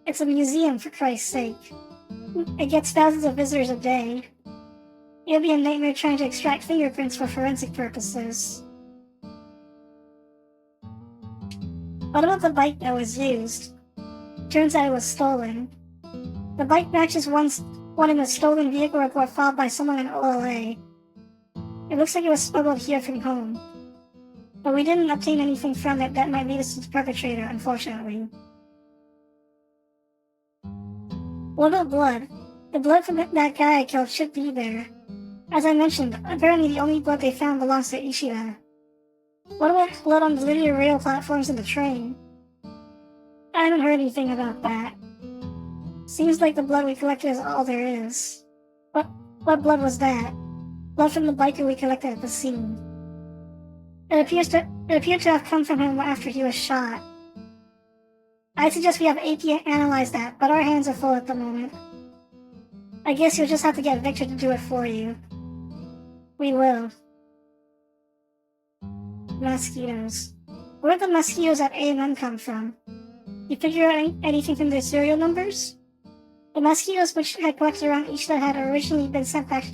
S1: It's a museum, for Christ's sake. It gets thousands of visitors a day. It'll be a nightmare trying to extract fingerprints for forensic purposes. What about the bike that was used? Turns out it was stolen. The bike matches one in a stolen vehicle report filed by someone in OLA. It looks like it was smuggled here from home. But we didn't obtain anything from it that might lead us to the perpetrator, unfortunately. What about blood? The blood from that guy I killed should be there. As I mentioned, apparently the only blood they found belongs to Ishida. What about blood on the linear rail platforms in the train? I haven't heard anything about that. Seems like the blood we collected is all there is. What blood was that? Blood from the biker we collected at the scene. It appeared to have come from him after he was shot. I'd suggest we have AP analyze that, but our hands are full at the moment. I guess you'll just have to get Victor to do it for you. We will. Mosquitoes. Where'd the mosquitoes at AMM come from? You figure out anything from their serial numbers? The mosquitoes which had collected around Ishida had originally been sent back to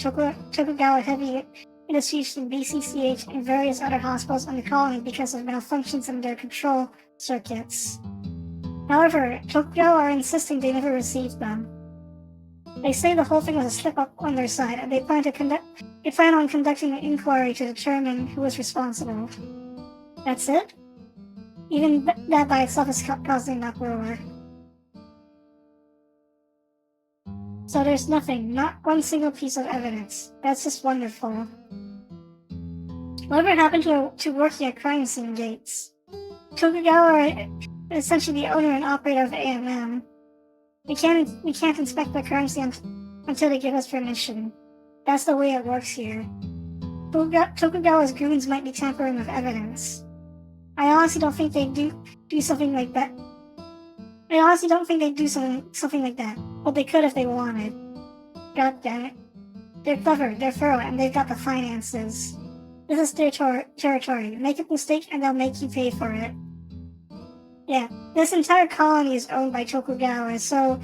S1: Tokugawa Heavy Industries from BCCH and various other hospitals in the colony because of malfunctions in their control circuits. However, Tokugawa are insisting they never received them. They say the whole thing was a slip-up on their side, and they plan on conducting an inquiry to determine who was responsible. That's it? Even that by itself is causing an uproar. So there's nothing, not one single piece of evidence. That's just wonderful. Whatever happened to working at crime scene gates? Tokugawa are essentially the owner and operator of AMM. We can't inspect the crime scene until they give us permission. That's the way it works here. Tokugawa's goons might be tampering with evidence. I honestly don't think they'd do something like that. I honestly don't think they'd do something like that, but they could if they wanted. God damn it. They're clever, they're thorough, and they've got the finances. This is their territory. Make a mistake and they'll make you pay for it. Yeah, this entire colony is owned by Tokugawa, so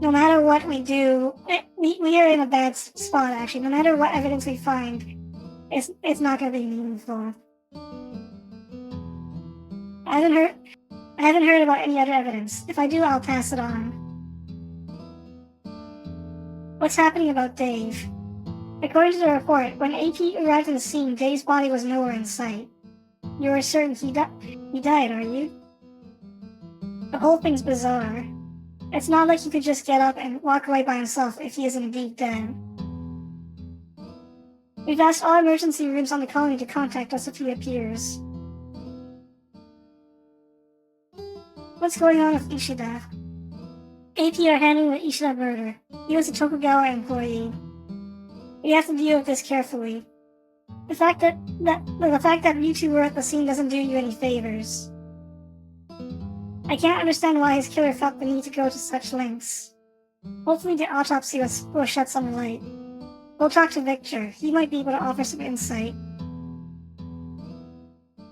S1: no matter what we do, we are in a bad spot actually. No matter what evidence we find, it's not gonna be meaningful. I haven't heard about any other evidence. If I do, I'll pass it on. What's happening about Dave? According to the report, when AP arrived on the scene, Dave's body was nowhere in sight. You are certain he died, are you? The whole thing's bizarre. It's not like he could just get up and walk away by himself if he is indeed dead. We've asked all emergency rooms on the colony to contact us if he appears. What's going on with Ishida? AP are handling the Ishida murder. He was a Tokugawa employee. We have to deal with this carefully. The fact that you two were at the scene doesn't do you any favors. I can't understand why his killer felt the need to go to such lengths. Hopefully the autopsy will shed some light. We'll talk to Victor. He might be able to offer some insight.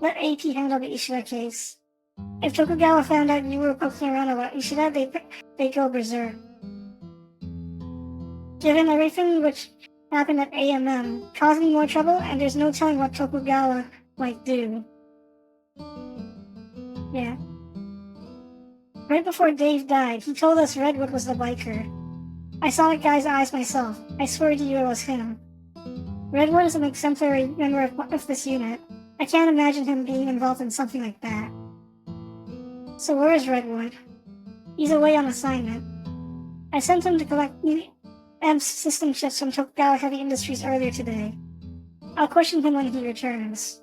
S1: Let AP handle the Ishida case. If Tokugawa found out you were poking around about Ishida, they'd go berserk. Given everything which happened at AMM, causing more trouble, and there's no telling what Tokugawa might do. Yeah. Right before Dave died, he told us Redwood was the biker. I saw the guy's eyes myself. I swear to you it was him. Redwood is an exemplary member of this unit. I can't imagine him being involved in something like that. So where is Redwood? He's away on assignment. I sent him to collect EM's system chips from Tokugawa Heavy Industries earlier today. I'll question him when he returns.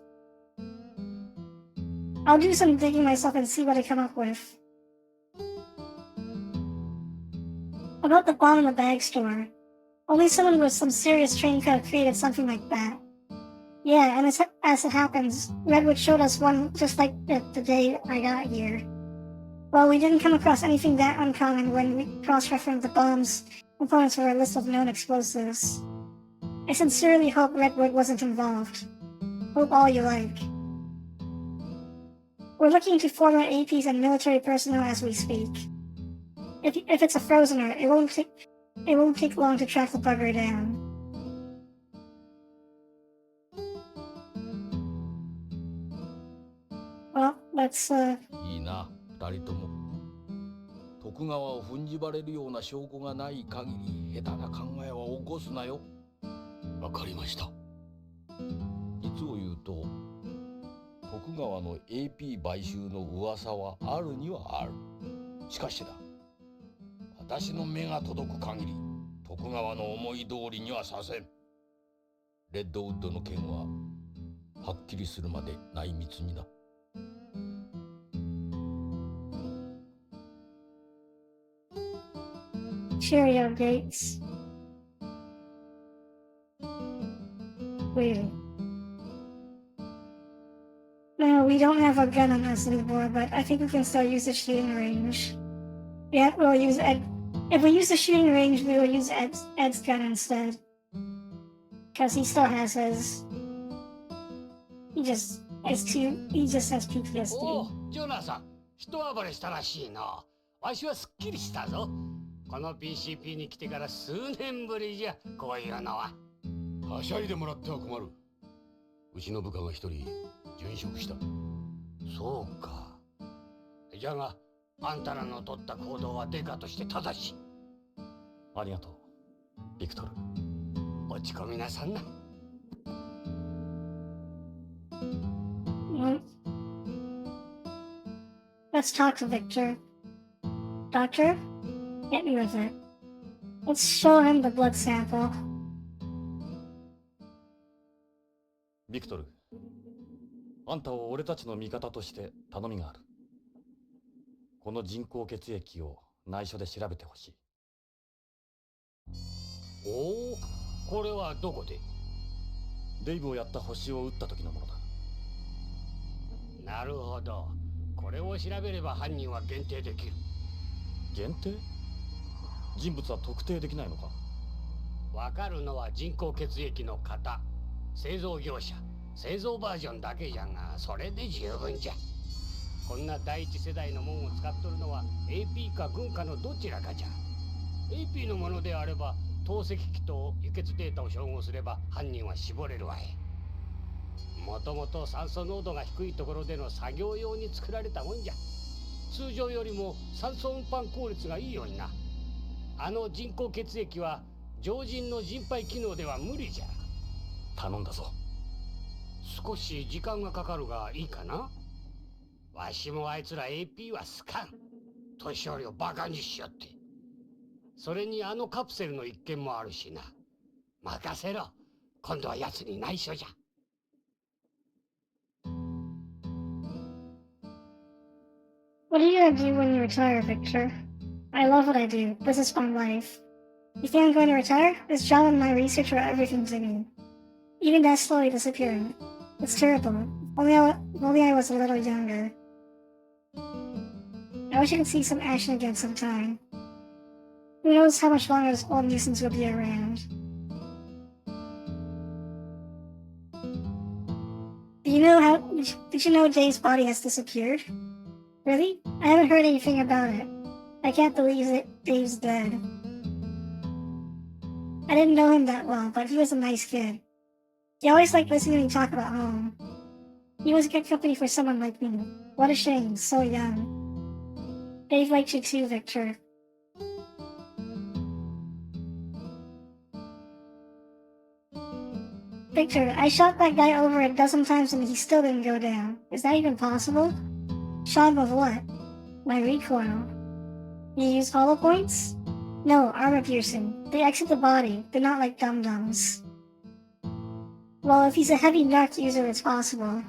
S1: I'll do some digging myself and see what I come up with. About the bomb in the bag store. Only someone with some serious training could have created something like that. Yeah, and as it happens, Redwood showed us one just like it the day I got here. Well, we didn't come across anything that uncommon when we cross-referenced the bomb's components for a list of known explosives. I sincerely hope Redwood wasn't involved. Hope all you like. We're looking to former APs and military personnel as we speak. If it's a frozener, it won't take long to track the bugger down. Well, let's
S6: いいな、二人とも。徳川を踏んじばれるような証拠がない限り、下手な考えは起こすなよ。
S2: わかりました。
S6: 実を言うと、徳川の AP 買収の噂はあるにはある。しかしだ、私の目が届く限り、徳川の思い通りにはさせん。レッドウッドの件は、はっきりするまで内密にな。
S1: Cheerio, Gates. Weird. No, we don't have a gun on us anymore, but I think we can still use the shooting range. Yeah, we'll use Ed. If we use the shooting range, we will use Ed's gun instead. Because he still has his. He just has PTSD.
S2: おお、ジョナサン、一暴れしたらしいな。わしはすっきりしたぞ。この PCP に来てから数年ぶりじゃ、こういうのは。はしゃいでもらっては困る。うちの部下が一人殉職した。そうか。じゃが、あんたらの取った行動はデカとして正しい。
S4: ありがとう、ビクトル。
S2: 落ち込みなさんな。
S1: Let's talk to Victor. Doctor, get me with it. Let's show him the blood sample.
S4: ビクトル、あんたを俺たちの味方として頼みがある。この人工血液を内緒で調べてほしい。
S2: おお、これはどこで？
S4: デイブをやった星を撃った時のものだ。
S2: なるほど。これを調べれば犯人は限定できる。
S4: 限定？人物は特定できないのか？
S2: わかるのは人工血液の型、製造業者、製造バージョンだけじゃが、それで十分じゃ。こんな第一世代のもんを使っとるのは AP か軍かのどちらかじゃ。 AP のものであれば透析機と輸血データを照合すれば犯人は絞れるわい。もともと酸素濃度が低いところでの作業用に作られたもんじゃ。通常よりも酸素運搬効率がいいようにな。あの人工血液は常人の人肺機能では無理じゃ。
S4: 頼んだぞ。
S2: 少し時間がかかるがいいかな。わしもあいつら AP は好かん。年寄りをバカにしよって。それにあのカプセルの一件もあるしな。任せろ。今度は奴に内緒じゃ。
S1: What are you gonna do when you retire, Victor? I love what I do. This is my life. You think I'm going to retire? This job and my research are everything to me. Even Dad's slowly disappearing. It's terrible. Only I was a little younger. I wish I could see some action again sometime. Who knows how much longer this old nuisance will be around. Did you know Dave's body has disappeared? Really? I haven't heard anything about it. I can't believe that Dave's dead. I didn't know him that well, but he was a nice kid. He always liked listening to me talk about home. He was good company for someone like me. What a shame, so young. Dave liked you too, Victor. Victor, I shot that guy over a dozen times and he still didn't go down. Is that even possible? Shot him with what? My recoil. You use hollow points? No, armor piercing. They exit the body. They're not like dum-dums. Well, if he's a heavy narc user, it's possible.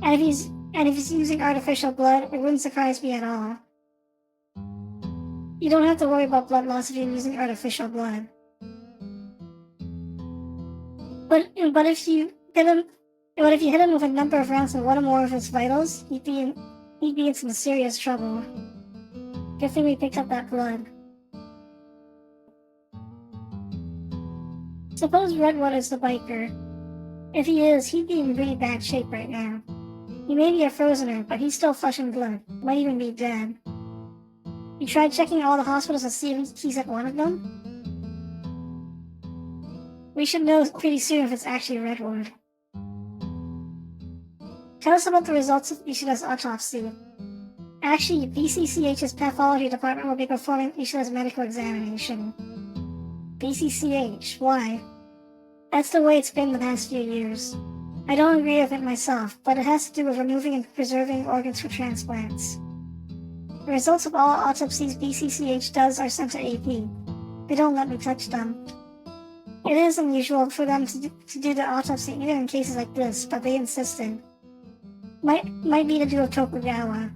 S1: And if he's using artificial blood, it wouldn't surprise me at all. You don't have to worry about blood loss if you're using artificial blood. But if you hit him with a number of rounds and one or more of his vitals, he'd be in some serious trouble. Good thing we picked up that blood. Suppose Redwood is the biker. If he is, he'd be in really bad shape right now. He may be a frozener, but he's still flesh and blood. Might even be dead. You tried checking all the hospitals to see if he's at one of them? We should know pretty soon if it's actually Redwood. Tell us about the results of Ishida's autopsy. Actually, BCCH's pathology department will be performing Ishida's medical examination. BCCH, why? That's the way it's been the past few years. I don't agree with it myself, but it has to do with removing and preserving organs for transplants. The results of all autopsies BCCH does are sent to AP. They don't let me touch them. It is unusual for them to do the autopsy even in cases like this, but they insisted. Might be to do with Tokugawa.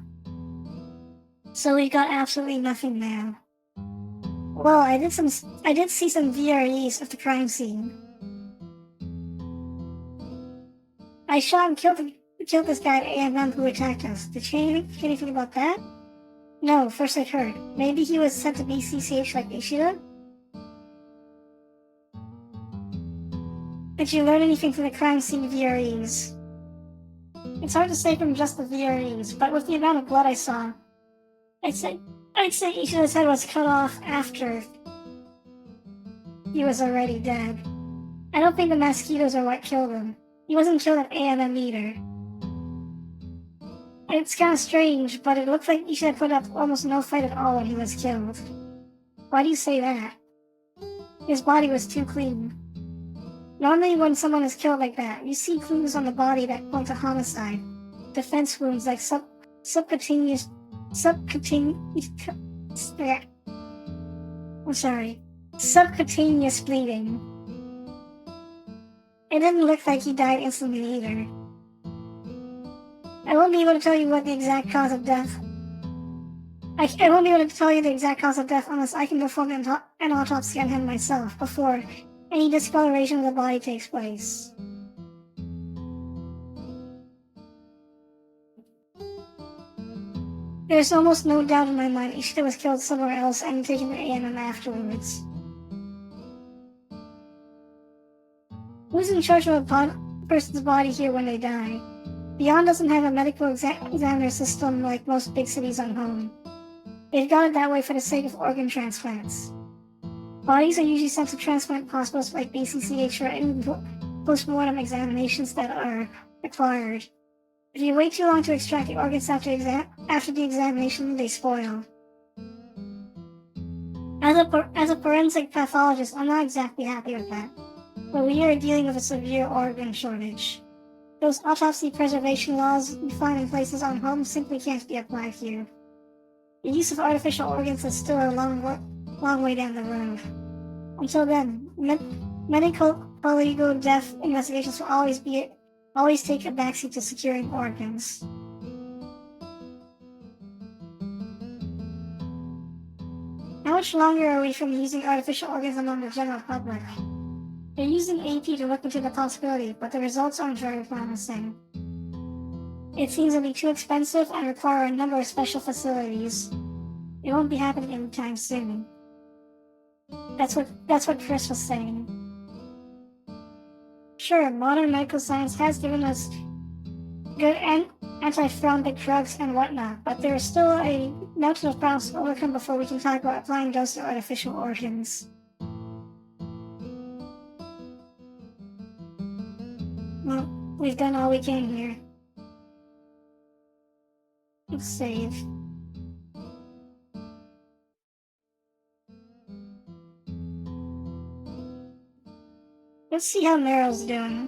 S1: So we got absolutely nothing now. Well, I did see some VREs of the crime scene. I shot and killed this guy at AMM who attacked us. Did you hear anything about that? No, first I'd heard. Maybe he was sent to BCCH like Ishida? Did you learn anything from the crime scene VREs? It's hard to say from just the VREs, but with the amount of blood I saw, I'd say Ishida's head was cut off after he was already dead. I don't think the mosquitoes are what killed him. He wasn't killed at AMM either. It's kinda strange, but it looks like Ishida put up almost no fight at all when he was killed. Why do you say that? His body was too clean. Normally when someone is killed like that, you see clues on the body that point to homicide. Defense wounds like subcutaneous bleeding. It didn't look like he died instantly either. I won't be able to tell you what the exact cause of death. I won't be able to tell you the exact cause of death unless I can perform an autopsy on him myself before any discoloration of the body takes place. There's almost no doubt in my mind Ishida was killed somewhere else and taken to A&M afterwards. Who's in charge of a person's body here when they die? Beyond doesn't have a medical examiner system like most big cities on home. They've got it that way for the sake of organ transplants. Bodies are usually sent to transplant hospitals like BCCH for post-mortem examinations that are required. If you wait too long to extract the organs after the examination, they spoil. As a forensic pathologist, I'm not exactly happy with that, but we are dealing with a severe organ shortage. Those autopsy preservation laws we find in places on home simply can't be applied here. The use of artificial organs is still a long way down the road. Until then, medical legal death investigations will always take a backseat to securing organs. How much longer are we from using artificial organs among the general public? They're using AP to look into the possibility, but the results aren't very promising. It seems to be too expensive and require a number of special facilities. It won't be happening anytime soon. That's what Chris was saying. Sure, modern medical science has given us good antithrombic drugs and whatnot, but there is still a mountain of problems to overcome before we can talk about applying those to artificial organs. Well, we've done all we can here. Let's save. Let's see how Meryl's doing.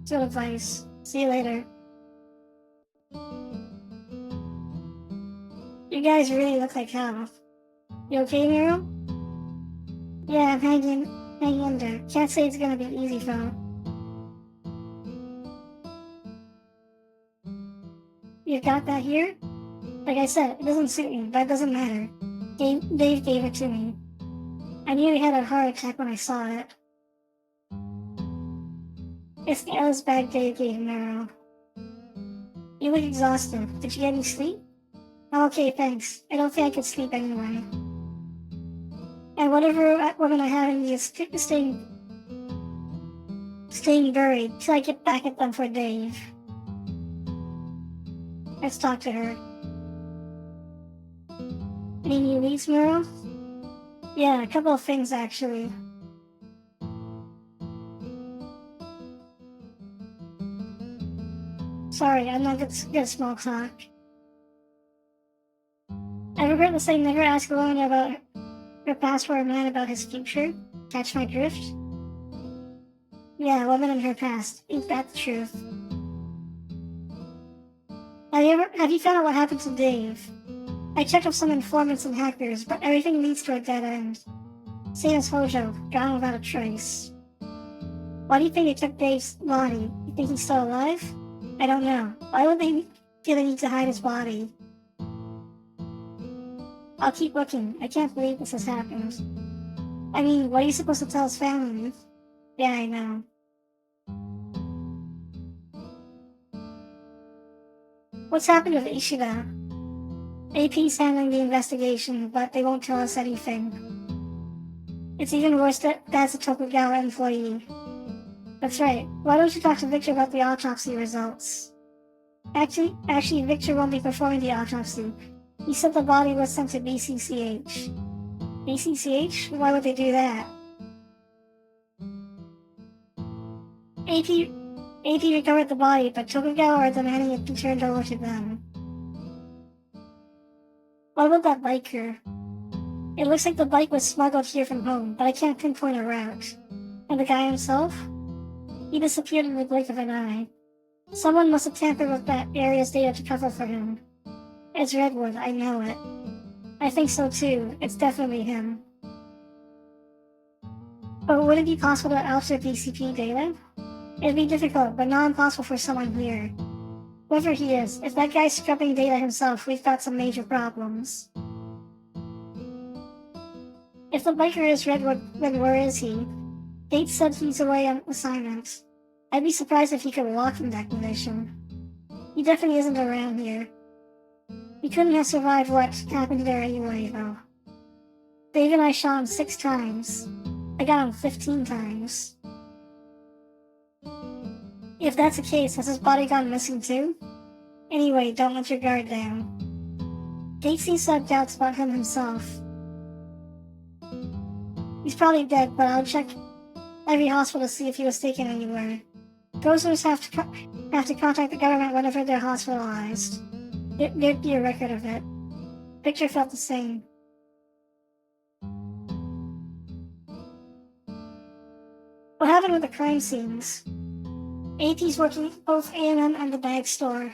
S1: Good advice. See you later. You guys really look like hell. You okay, Meryl? Yeah, I'm hanging in there. Can't say it's gonna be easy, though. You got that here? Like I said, it doesn't suit me, but it doesn't matter. Dave gave it to me. I nearly had a heart attack when I saw it. It's the Alice bag Dave gave Meryl. You look exhausted. Did you get any sleep? I'm okay, thanks. I don't think I could sleep anyway. And whatever woman I have in me is staying buried till I get back at them for Dave. Let's talk to her. Any new leads, Meryl? Yeah, a couple of things actually. Sorry, I'm not good at small talk. I regret to say never ask a woman about her past or a man about his future. Catch my drift? Yeah, a woman in her past. Ain't that the truth? Have you found out what happened to Dave? I checked with some informants and hackers, but everything leads to a dead end. Same as Hojo, gone without a trace. Why do you think they took Dave's body? You think he's still alive? I don't know. Why would they feel the need to hide his body? I'll keep looking. I can't believe this has happened. I mean, what are you supposed to tell his family? Yeah, I know. What's happened with Ishida? AP's handling the investigation, but they won't tell us anything. It's even worse that that's a Tokugawa employee. That's right. Why don't you talk to Victor about the autopsy results? Actually, Victor won't be performing the autopsy. He said the body was sent to BCCH. BCCH? Why would they do that? AP recovered the body, but Tokugawa are demanding it be turned over to them. What about that biker? It looks like the bike was smuggled here from home, but I can't pinpoint a route. And the guy himself? He disappeared in the blink of an eye. Someone must have tampered with that area's data to cover for him. It's Redwood, I know it. I think so too, it's definitely him. But would it be possible to alter BCP data? It'd be difficult, but not impossible for someone here. Whoever he is, if that guy's scrubbing data himself, we've got some major problems. If the biker is Redwood, then where is he? Gates said he's away on assignment. I'd be surprised if he could walk in that condition. He definitely isn't around here. He couldn't have survived what happened there anyway, though. Dave and I shot him 6 times. I got him 15 times. If that's the case, has his body gone missing too? Anyway, don't let your guard down. Casey said doubts about him himself. He's probably dead, but I'll check every hospital to see if he was taken anywhere. Prisoners have to contact the government whenever they're hospitalized. There'd be a record of it. Victor felt the same. What happened with the crime scenes? AP's working both A&M and the bag store.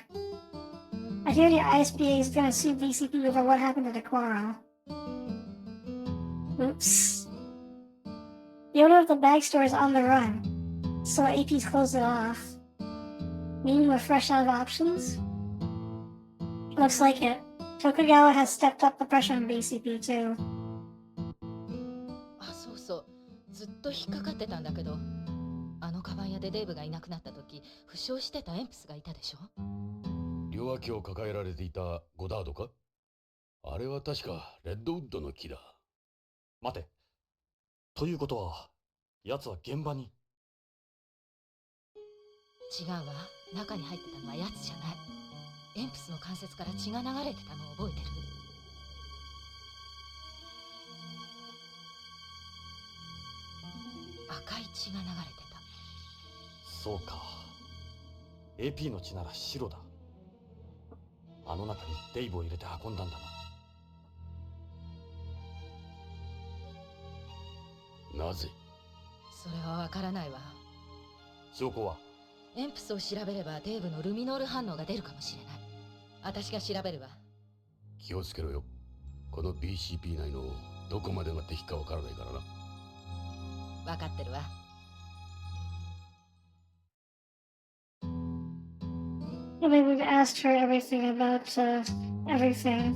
S1: I hear the ISBA is gonna sue BCP over what happened to the quarrel. Oops. The owner of the bag store is on the run, so AP's closed it off. Meaning we're fresh out of options? Looks like it. Tokugawa has stepped up the pressure on BCP too.
S3: あ、そうそう。ずっと引っかかってたんだけど、あのカバン屋でデーブがいなくなった時、負傷してたエンプスがいたでしょ。
S2: 両脇を抱えられていたゴダードか？あれは確かレッドウッドの木だ。
S4: 待て。ということは、奴は現場に。
S3: 違うわ。中に入ってたのはやつじゃない。エンプスの関節から血が流れてたのを覚えてる？赤い血が流れてた。
S4: そうか。AP の血なら白だ。あの中にデイブを入れて運んだんだな。
S2: なぜ？
S3: それはわからないわ。
S4: 証拠は？
S3: エンプスを調べればデーブのルミノール反応が出るかもしれない。私が調べるわ。
S2: 気をつけろよ。この BCP 内のどこまでが敵かわからないからな。
S3: わかってるわ。
S1: Maybe we've asked her everything about, everything.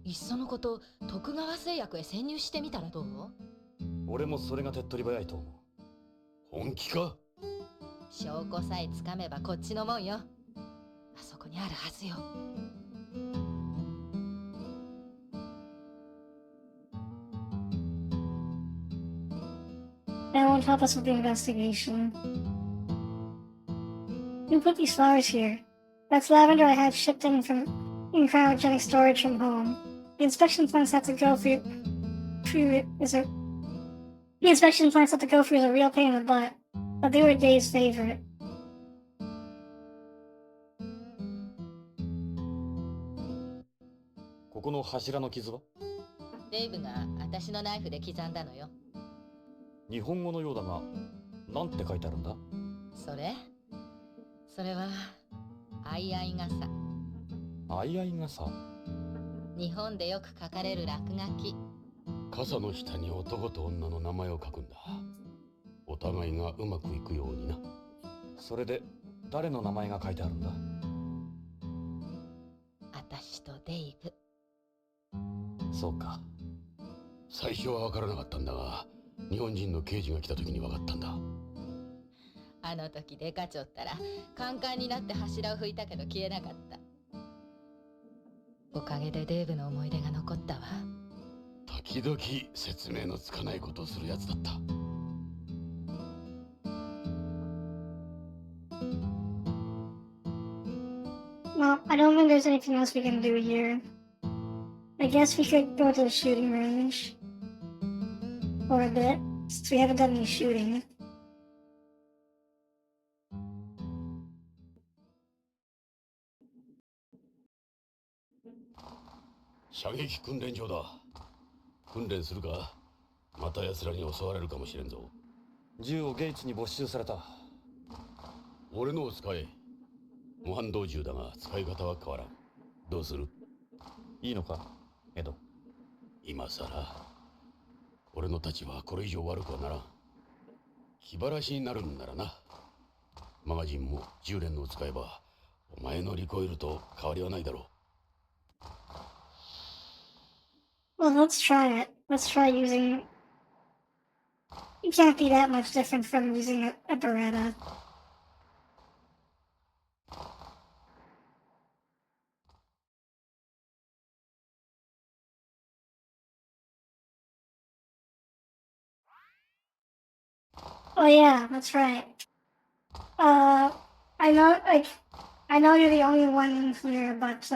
S3: いっそのこと、徳川製薬へ潜入してみたらどう？
S4: 俺もそれが手っ取り早いと思う。
S2: 本気か？
S3: 証拠さえつかめばこっちのもんよ。あそこにあるはずよ。
S1: That won't help us with the investigation. Who put these flowers here? That's lavender I had shipped in cryogenic storage from home. The inspection plans have to go through the inspection plans have to go through is a real pain in the butt, but they were Dave's favorite.
S4: ここの柱の傷は？
S3: デイブが私のナイフで刻んだのよ。
S4: 日本語のようだが、なんて書いてあるんだ？
S3: それは相合い傘。
S4: 相合い傘？
S3: 日本でよく書かれる落書き。
S2: 傘の下に男と女の名前を書くんだ。お互いがうまくいくようにな。
S4: それで誰の名前が書いてあるんだ？
S3: 私とデイブ。
S4: そうか。
S2: 最初は分からなかったんだが、日本人の刑事が来た時に分かったんだ。
S3: あの時デカちょったらカンカンになって柱を拭いたけど消えなかった。おかげでデーブの思い出が残ったわ。
S2: 時々説明のつかないことをするやつだった。
S1: Well, I don't think there's anything else we can do here. I guess we could go to the shooting range. For a bit, since we haven't done any shooting.
S2: 射撃訓練場だ。訓練するか？また奴らに襲われるかもしれんぞ。
S4: 銃をゲイツに没収された。
S2: 俺のを使え。模範道銃だが使い方は変わらん。どうする？
S4: いいのか、エド？
S2: 今さら俺の立場はこれ以上悪くはならん。気晴らしになるんならな。マガジンも10連のを使えばお前のリコイルと変わりはないだろう。
S1: Well, let's try it. Let's try using... It can't be that much different from using a Beretta. Oh yeah, that's right. Uh, I know, like, I know you're the only one in here, but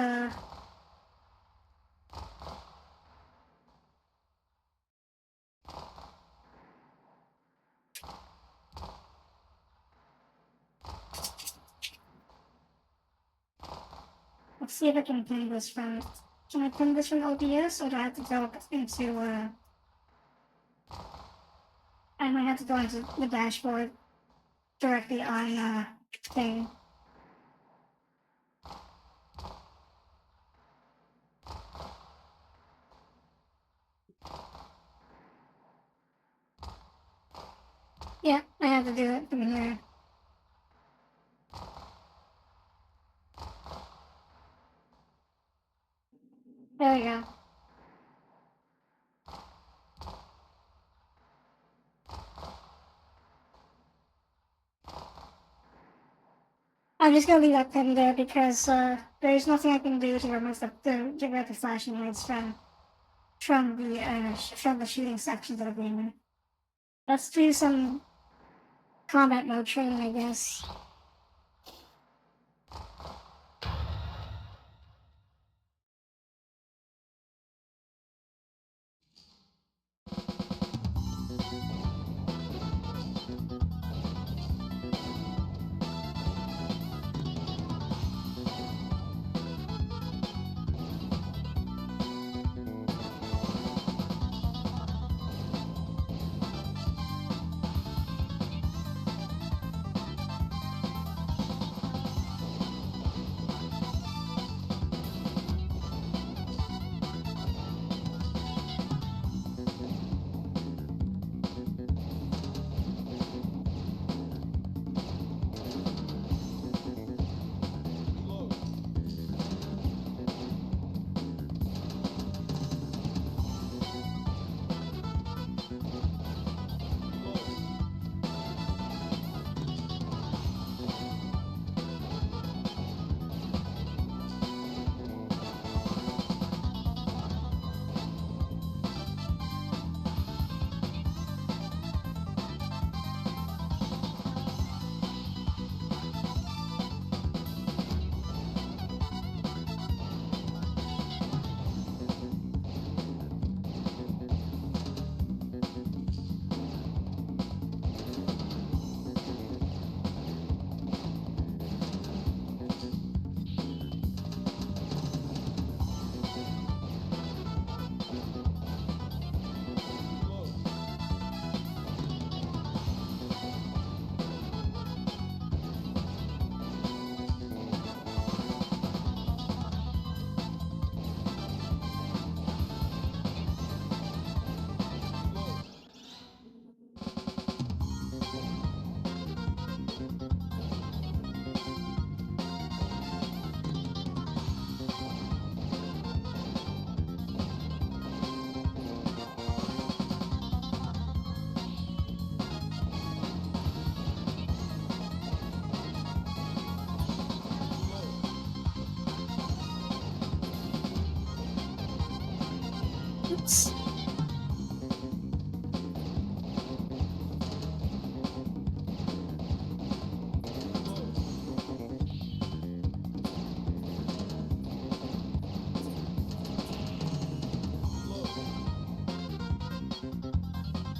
S1: let's see if I can pin this from. Can I pin this from OBS, or do I have to go into I might have to go into the dashboard directly on thing. Yeah, I have to do it from here. There we go. I'm just gonna leave that pin there because there's nothing I can do to remove to get rid of the flashing lights from the shooting sections of the game. Let's do some combat mode training, I guess. Oops.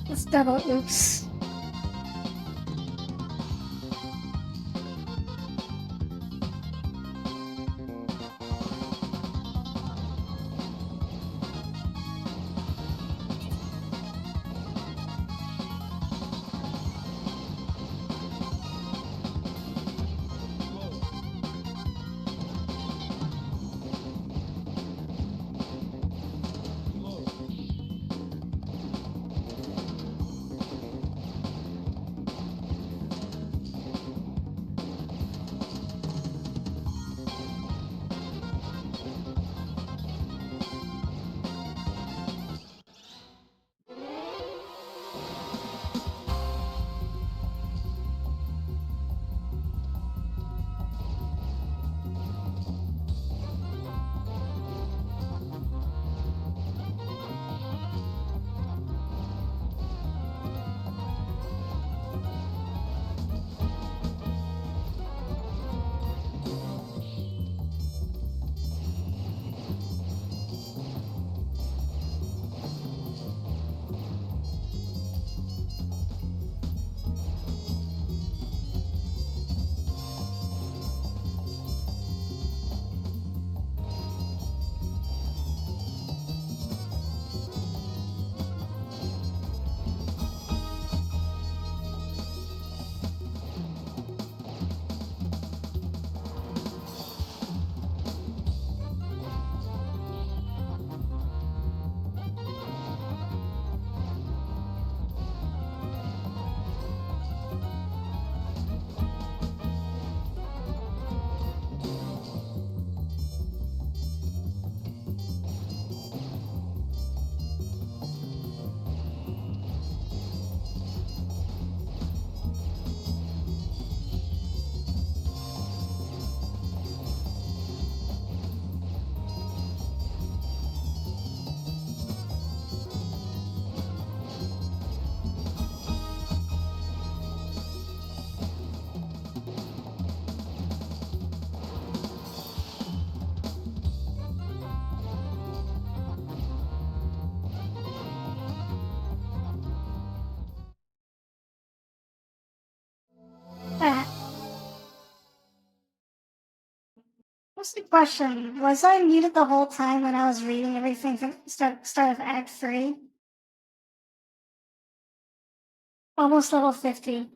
S1: Let's double oops. What's the question? Was I muted the whole time when I was reading everything from start of Act 3? Almost level 50.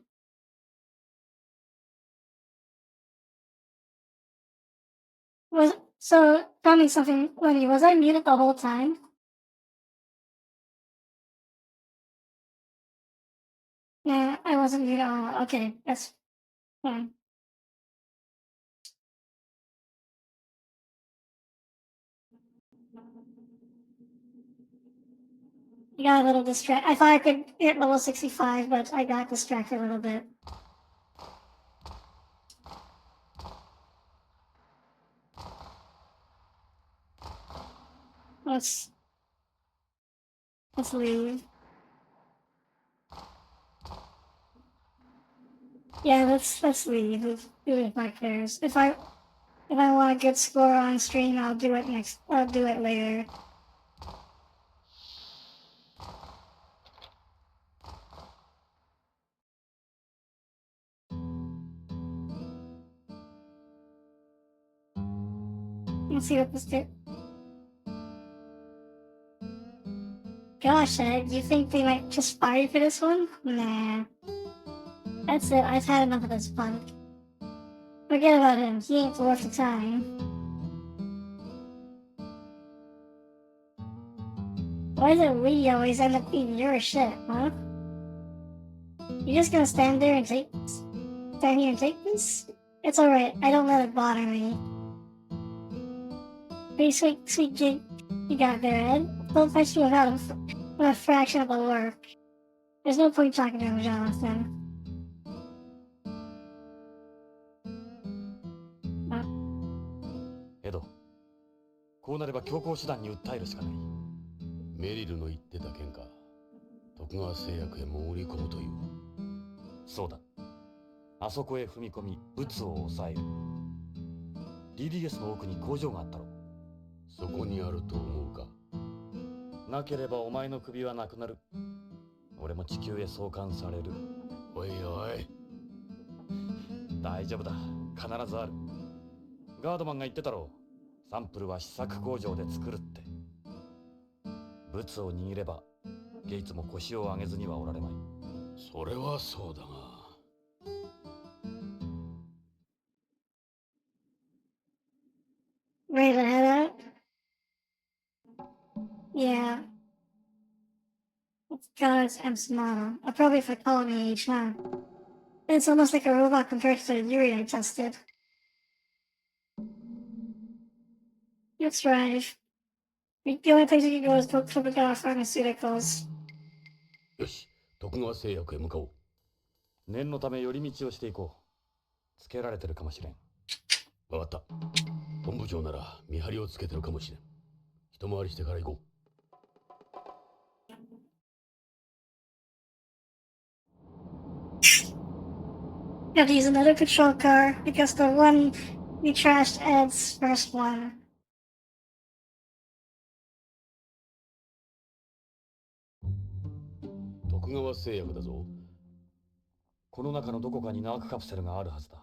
S1: Tell me something, Lenny, was I muted the whole time? Nah, I wasn't muted. Oh, okay, that's fine. I got a little distracted. I thought I could hit level 65, but I got distracted a little bit. Let's leave. Yeah, let's leave. Do it if I cares. If I want a good score on stream, I'll do it next. I'll do it later. Let's see what this did. Gosh, Ed, you think they might just fire you for this one? Nah. That's it. I've had enough of this punk. Forget about him. He ain't worth the time. Why does it we always end up being your shit, huh? You're just gonna stand here and take this? It's alright. I don't let it bother me. Pretty sweet gig you got there, Ed. Don't touch me without a fraction of the work. There's no point talking to him, Jonathan. Uh,
S4: エド、こうなれば強硬手段に訴えるしかない。
S2: メリルの言ってた件か。徳川製薬へ潜り込むという。
S4: そうだ。あそこへ踏み込み、ブツを抑える。DDS の奥に工場があったろ。
S2: そこにあると思うか。
S4: なければお前の首はなくなる。俺も地球へ送還される。
S2: おいおい。
S4: 大丈夫だ。必ずある。ガードマンが言ってたろ。サンプルは試作工場で作るって。ブツを握れば、ゲイツも腰を上げずにはおられまい。
S2: それはそうだが。
S1: Ready to head out? Yeah. God's M's model. Appropriate for colony age, huh? It's almost like a robot compared to the Yuri I tested. That's right. The only place you can go is Tokugawa Pharmaceuticals.
S2: よし、徳川製薬へ向かおう。
S4: 念のため寄り道をしていこう。つけられてるかもしれん。
S2: わかった。本部長なら見張りをつけてるかもしれん。一回りしてから行こう。
S1: Have to use another patrol car because the one we trashed Ed's first one.
S2: 徳川製薬だぞ。
S4: この中のどこかにナークカプセルがあるはずだ。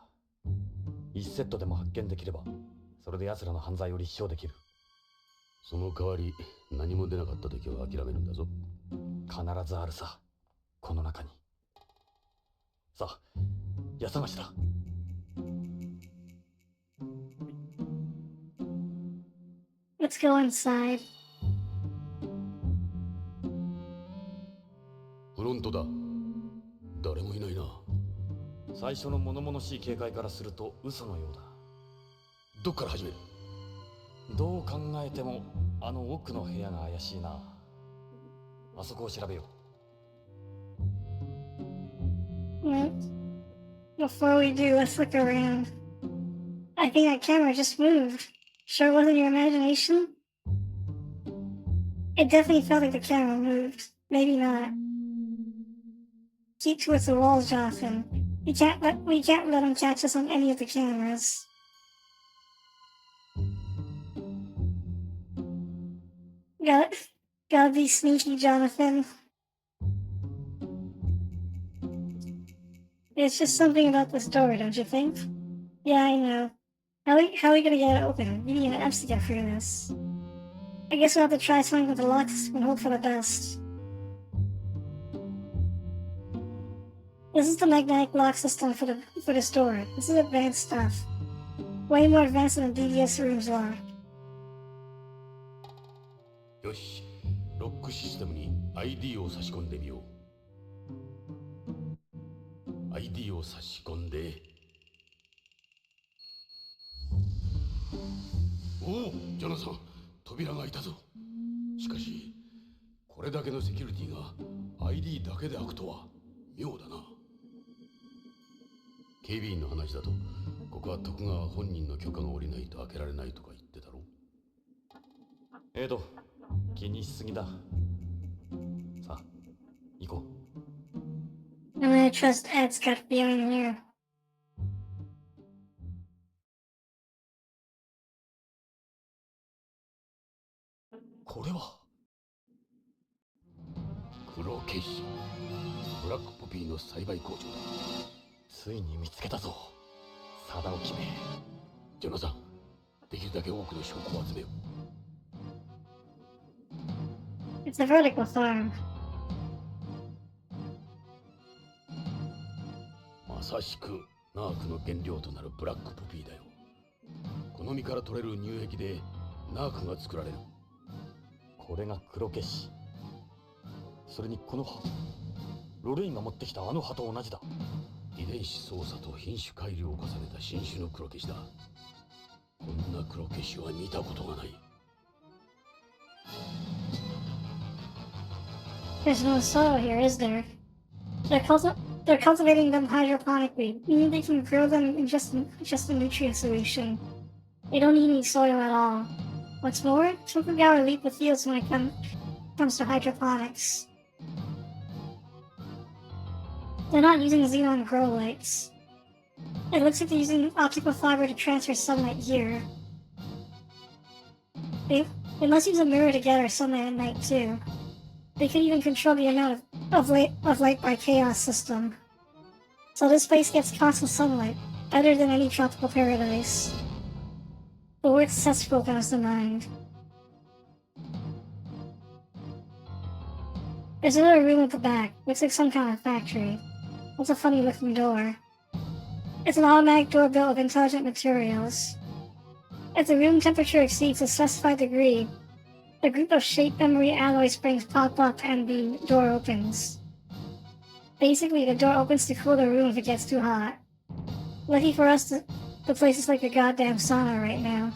S4: 1セットでも発見できれば、それで奴らの犯罪を立証できる。
S2: その代わり何も出なかった時は諦めるんだぞ。
S4: 必ずあるさ、この中に。さあ、矢探しだ。
S1: Let's go inside.
S2: フロントだ。誰もいないな。
S4: 最初の物々しい警戒からすると嘘のようだ。
S2: どっから始める？
S4: どう考えてもあの奥の部屋が怪しいな。あそこを調べよう。
S1: Before we do, let's look around. I think that camera just moved. Sure wasn't your imagination? It definitely felt like the camera moved. Maybe not. Keep towards the walls, Jonathan. We can't let them catch us on any of the cameras. Gotta be sneaky, Jonathan. It's just something about this door, don't you think? Yeah, I know. How are we gonna get it open? We need an F's to get through this. I guess we'll have to try something with the lock system and hope for the best. This is the magnetic lock system for the store. This is advanced stuff. Way more advanced than the DDS rooms are.
S2: よし、ロックシステムに ID を差し込んでみよう。ID を差し込んで。おお、ジョナサン、扉が開いたぞ。しかし、これだけのセキュリティが ID だけで開くとは妙だな。警備員の話だと、ここは徳川本人の許可が下りないと開けられないとか言ってたろ。
S4: エド、気にしすぎだ。さあ、行こう。
S1: I'm gonna trust Ed's gut feeling here.
S2: これは黒消しブラックポピーの栽培工場だ。
S4: ついに見つけたぞ、定を決め。
S2: ジョナサン、できるだけ多くの証拠を集めよう。
S1: It's a vertical farm.
S2: まさしくナークの原料となるブラックポピーだよ。この実から取れる乳液でナークが作られる。
S4: これが黒消し。それにこの葉、ロレインが持ってきたあの葉と同じだ。
S2: 遺伝子操作と品種改良を重ねた新種の黒消しだ。こんな黒消しは見たことがない。
S1: There's no soil here, is there? They're cultivating them hydroponically, meaning they can grow them in just a nutrient solution. They don't need any soil at all. What's more, Tokugawa lead the fields when it comes to hydroponics. They're not using xenon grow lights. It looks like they're using optical fiber to transfer sunlight here. They must use a mirror to gather sunlight at night too. They could even control the amount of light by chaos system. So this place gets constant sunlight, better than any tropical paradise. The word cesspool comes to mind. There's another room at the back, looks like some kind of factory. It's a funny looking door. It's an automatic door built with intelligent materials. If the room temperature exceeds a specified degree, a group of shape memory alloy springs pop up and the door opens. Basically, the door opens to cool the room if it gets too hot. Lucky for us, the place is like a goddamn sauna right now.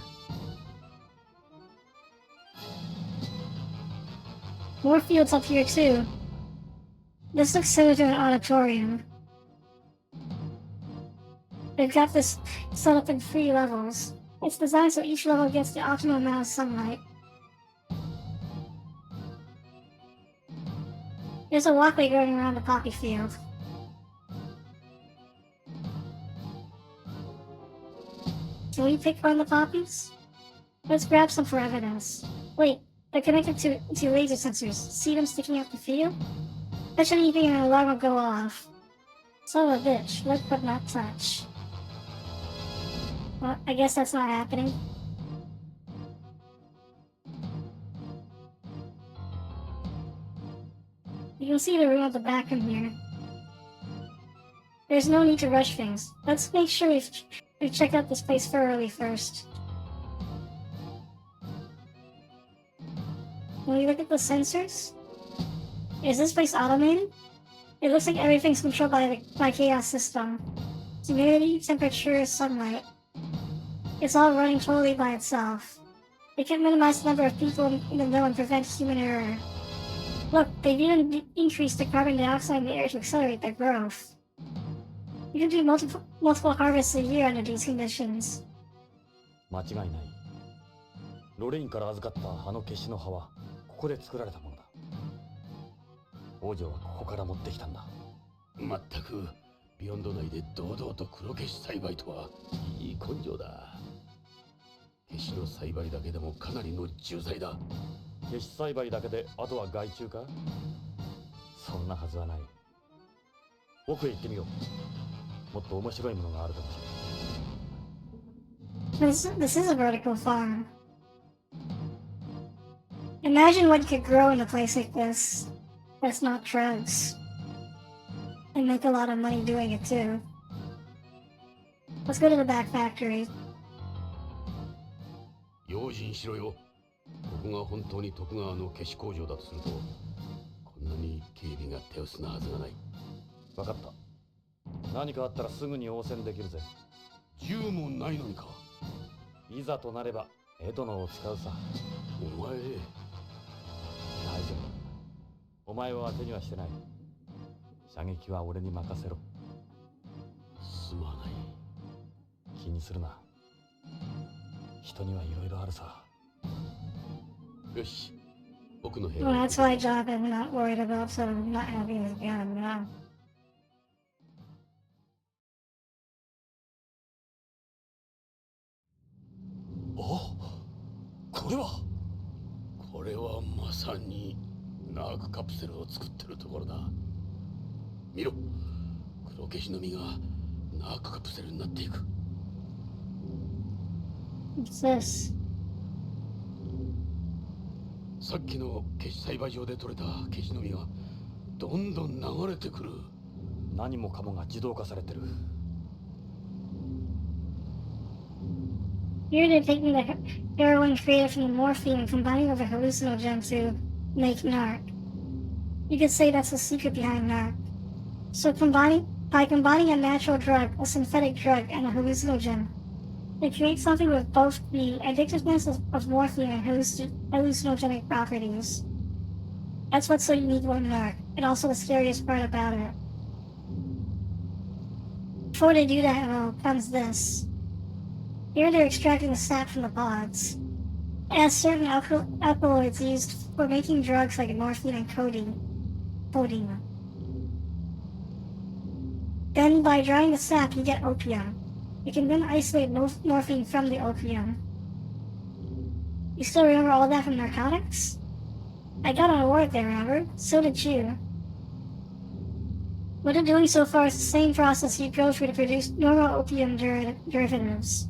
S1: More fields up here too. This looks similar to an auditorium. They've got this set up in 3 levels. It's designed so each level gets the optimal amount of sunlight. There's a walkway going around the poppy field. Can we pick one of the poppies? Let's grab some for evidence. Wait, they're connected to laser sensors. See them sticking out the field? Touch anything and an alarm will go off. Son of a bitch, look but not touch. Well, I guess that's not happening. You can see the room at the back from here. There's no need to rush things. Let's make sure we've checked out this place thoroughly first. When we look at the sensors, is this place automated? It looks like everything's controlled by chaos system. Humidity, temperature, sunlight. It's all running totally by itself. It can minimize the number of people in the mill and prevent human error. Look, they've even increased the carbon dioxide in the air to accelerate their growth. You can do multiple harvests a year under these conditions.
S4: 間違いない。ロレインから預かったあの消しの葉はここで作られたものだ。王女はここから持ってきたんだ。
S2: まったくビヨンド内で堂々と黒消し栽培とはいい根性だ。消しの栽培だけでもかなりの重罪だ。
S4: 消し栽培だけであとは害虫か？そんなはずはない。奥へ行ってみよう。もっと面白いものがあるかもしれない。
S1: This is a vertical farm. Imagine what you could grow in a place like this. That's not drugs. And make a lot of money doing it too. Let's go to the back factory.
S2: 用心しろよ。ここが本当に徳川の消し工場だとすると、こんなに警備が手薄なはずがない。
S4: 分かった。何かあったらすぐに応戦できるぜ。
S2: 銃もないのにか。
S4: いざとなれば江戸のを使うさ。
S2: お前。
S4: 大丈夫。お前を当てにはしてない。射撃は俺に任せろ。
S2: すまない。
S4: 気にするな。人にはいろいろあるさ。
S2: よし。僕の部屋。
S1: Well, that's my job I'm not worried about, so I'm not having this gun now.
S2: これはまさにナークカプセルを作ってるところだ。見ろ、黒消しの実がナークカプセルになっていく。
S1: What's this?
S2: さっきの消し栽培場で採れた消しの実がどんどん流れてくる。
S4: 何もかもが自動化されてる。
S1: Here they're taking the heroin created from the morphine and combining with a hallucinogen to make narc. You could say that's the secret behind narc. So by combining a natural drug, a synthetic drug, and a hallucinogen, they create something with both the addictiveness of morphine and hallucinogenic properties. That's what's so unique about narc, and also the scariest part about it. Before they do that, though, comes this. Here they're extracting the sap from the pods. It has certain alkaloids used for making drugs like morphine and codeine. Then by drying the sap, you get opium. You can then isolate morphine from the opium. You still remember all that from narcotics? I got on a word there, remember? So did you. What they're doing so far is the same process you go through to produce normal opium derivatives.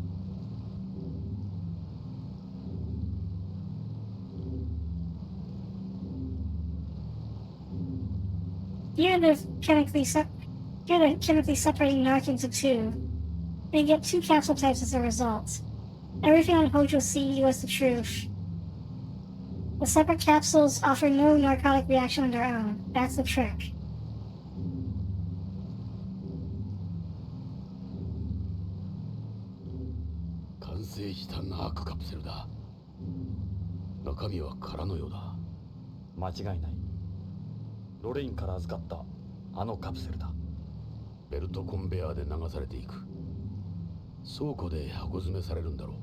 S1: Here they're chemically separating narc into two. They get two capsule types as a result. Everything on Hojo CE was the truth. The separate capsules offer no narcotic reaction on their own. That's the trick.
S2: Complete
S4: 間違いない。ロレインから預かったあのカプセルだ。
S2: ベルトコンベヤーで流されていく。倉庫で箱詰めされるんだろ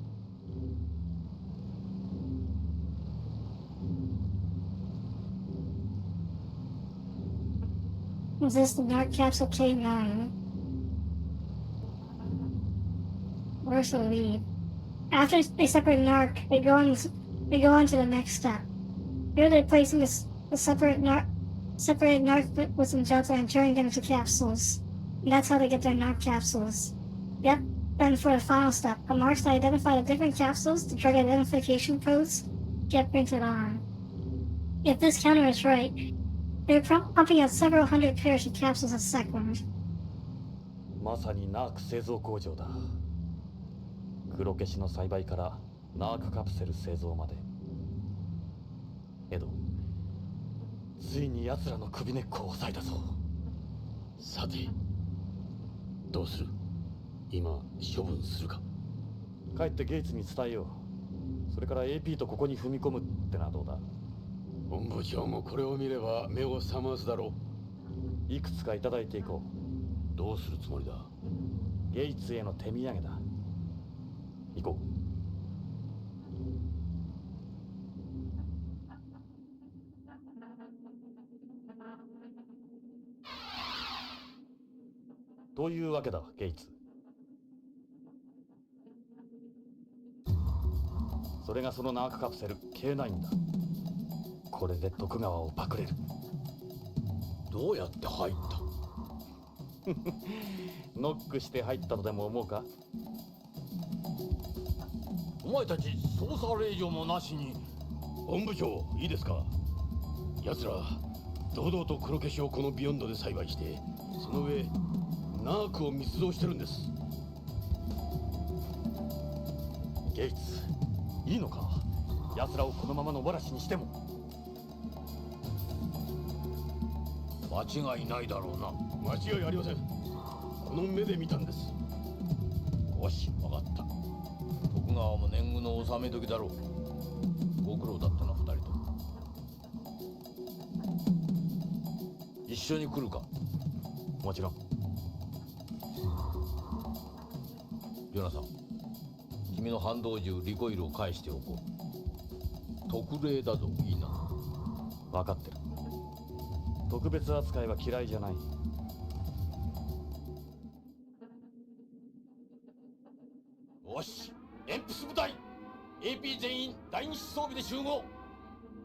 S1: う。Was this the narc capsule K9? Where's the lead? After they separate narc, they go on to the next step. Here they're placing the separated narc with some gelatin and turning them into capsules. And that's how they get their narc capsules. Yep. Then for the final step, the marks that identify the different capsules, the drug identification codes, get printed on. If this counter is right, they're pumping out several hundred pairs of capsules a second.
S4: まさにナーク製造工場だ。黒消しの栽培からナークカプセル製造まで。エド、ついに奴らの首根っこを押さえたぞ。
S2: さて、どうする？今、処分するか？
S4: 帰ってゲイツに伝えよう。それから AP とここに踏み込むってのはどうだ？
S2: 本部長もこれを見れば目を覚ますだろ
S4: う。いくつかいただいていこ
S2: う。どうするつもりだ？
S4: ゲイツへの手土産だ。行こう。というわけだ、ゲイツ。それがそのナークカプセル K9 だ。これで徳川をパクれる。
S2: どうやって入った？
S4: ノックして入ったとでも思うか？
S6: お前たち捜査令状もなしに。
S2: 本部長、いいですか。奴ら堂々と黒消しをこのビヨンドで栽培して、その上ナークを密造してるんです。
S4: ゲイツ、いいのか、奴らをこのまま野放しにしても。
S6: 間違いないだろうな。
S2: 間違いありません。この目で見たんです。
S6: よし、分かった。徳川も年貢の納め時だろう。ご苦労だったな、二人とも。一緒に来るか。
S4: もちろん。
S6: ジョナサン、君の反動銃リコイルを返しておこう。特例だぞ、いいな。
S4: 分かってる。特別扱いは嫌いじゃない。
S6: よし、エンプス部隊 AP 全員第二装備で集合。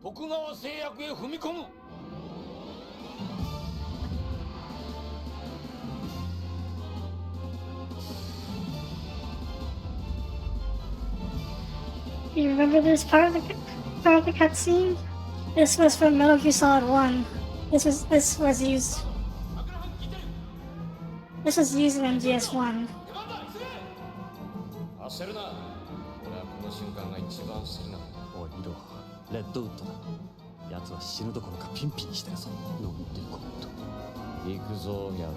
S6: 徳川製薬へ踏み込む。
S1: You remember this part of the cutscene? This was from Metal Gear Solid 1. This was used in MGS1.
S7: 焦るな。俺はこの瞬間が一番好きなの。
S4: おい、見ろ。レッドウッドだ。奴は死ぬどころかピンピンしてるぞ。
S2: なんてこと。
S7: 行くぞ、野郎。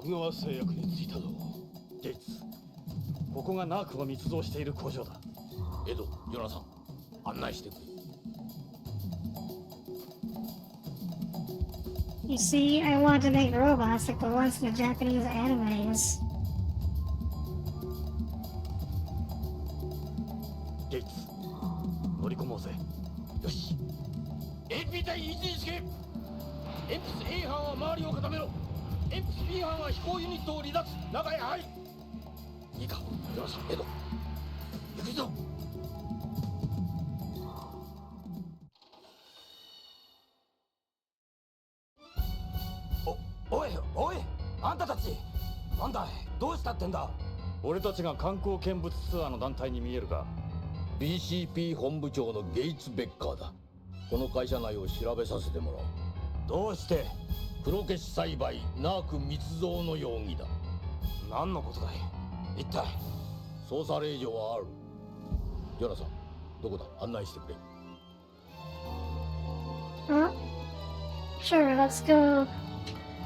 S2: 徳川製薬に着いたぞ。
S4: ゲイツ、ここがナークを密造している工場だ。
S6: エド、ジョナサン、案内してくれ。
S1: You see, I wanted to make robots like the ones in the Japanese animes.
S4: ゲイツ、乗り込もうぜ。
S6: よし。AP 隊位置につけ。エンプス A 班は周りを固めろ。エンプス B 班は飛行ユニットを離脱。中へ入る。いいか、ジョナサン、エド。行くぞ。
S5: おいおい、あんたたちなんだい、どうしたってんだ。
S4: 俺たちが観光見物ツアーの団体に見えるか。
S6: BCP 本部長のゲイツ・ベッカーだ。この会社内を調べさせてもらおう。
S5: どうして、
S6: 黒消し栽培ナーク密造の容疑だ。
S5: 何のことだい一体。
S6: 捜査令状はある。ジョナサン、どこだ、案内してくれ。
S1: Huh? Sure, let's go.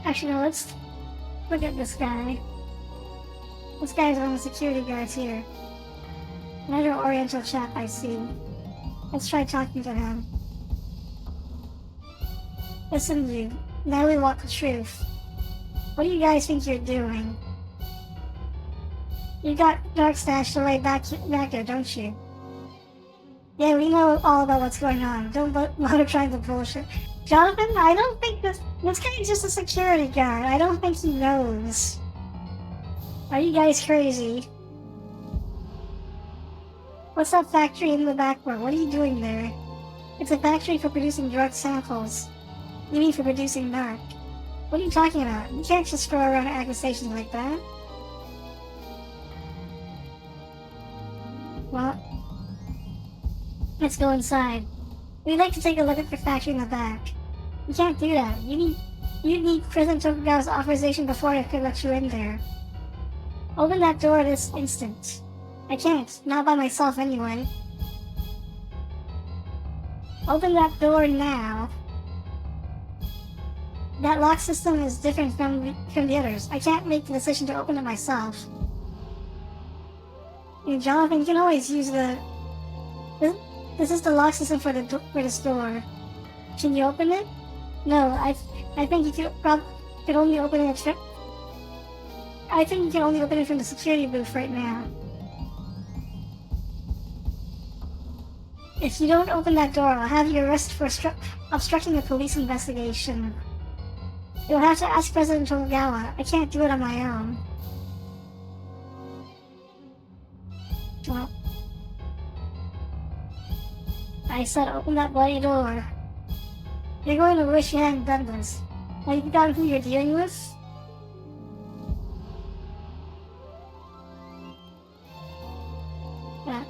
S1: Actually, no, let's look at this guy. This guy's one of the security guards here. Another Oriental chap I see. Let's try talking to him. Listen, you. Now we want the truth. What do you guys think you're doing? You got Dark Stash away back there, don't you? Yeah, we know all about what's going on. Don't bother trying to bullshit. Jonathan, I don't think this guy is just a security guard. I don't think he knows. Are you guys crazy? What's that factory in the background? What are you doing there? It's a factory for producing drug samples. You mean for producing narc? What are you talking about? You can't just throw around accusations like that. Well, let's go inside. We'd like to take a look at the factory in the back. You can't do that. You need President Tokugawa's authorization before I could let you in there. Open that door this instant. I can't. Not by myself anyway. Open that door now. That lock system is different from the others. I can't make the decision to open it myself. Jonathan, you can always use the... This is the lock system for this door. Can you open it? No, I think you could only open it. I think you can only open it from the security booth right now. If you don't open that door, I'll have you arrested for obstructing a police investigation. You'll have to ask President Tokugawa. I can't do it on my own. Well, I said open that bloody door. You're going to wish you hadn't done this. Have you forgotten who you're dealing with? Yeah.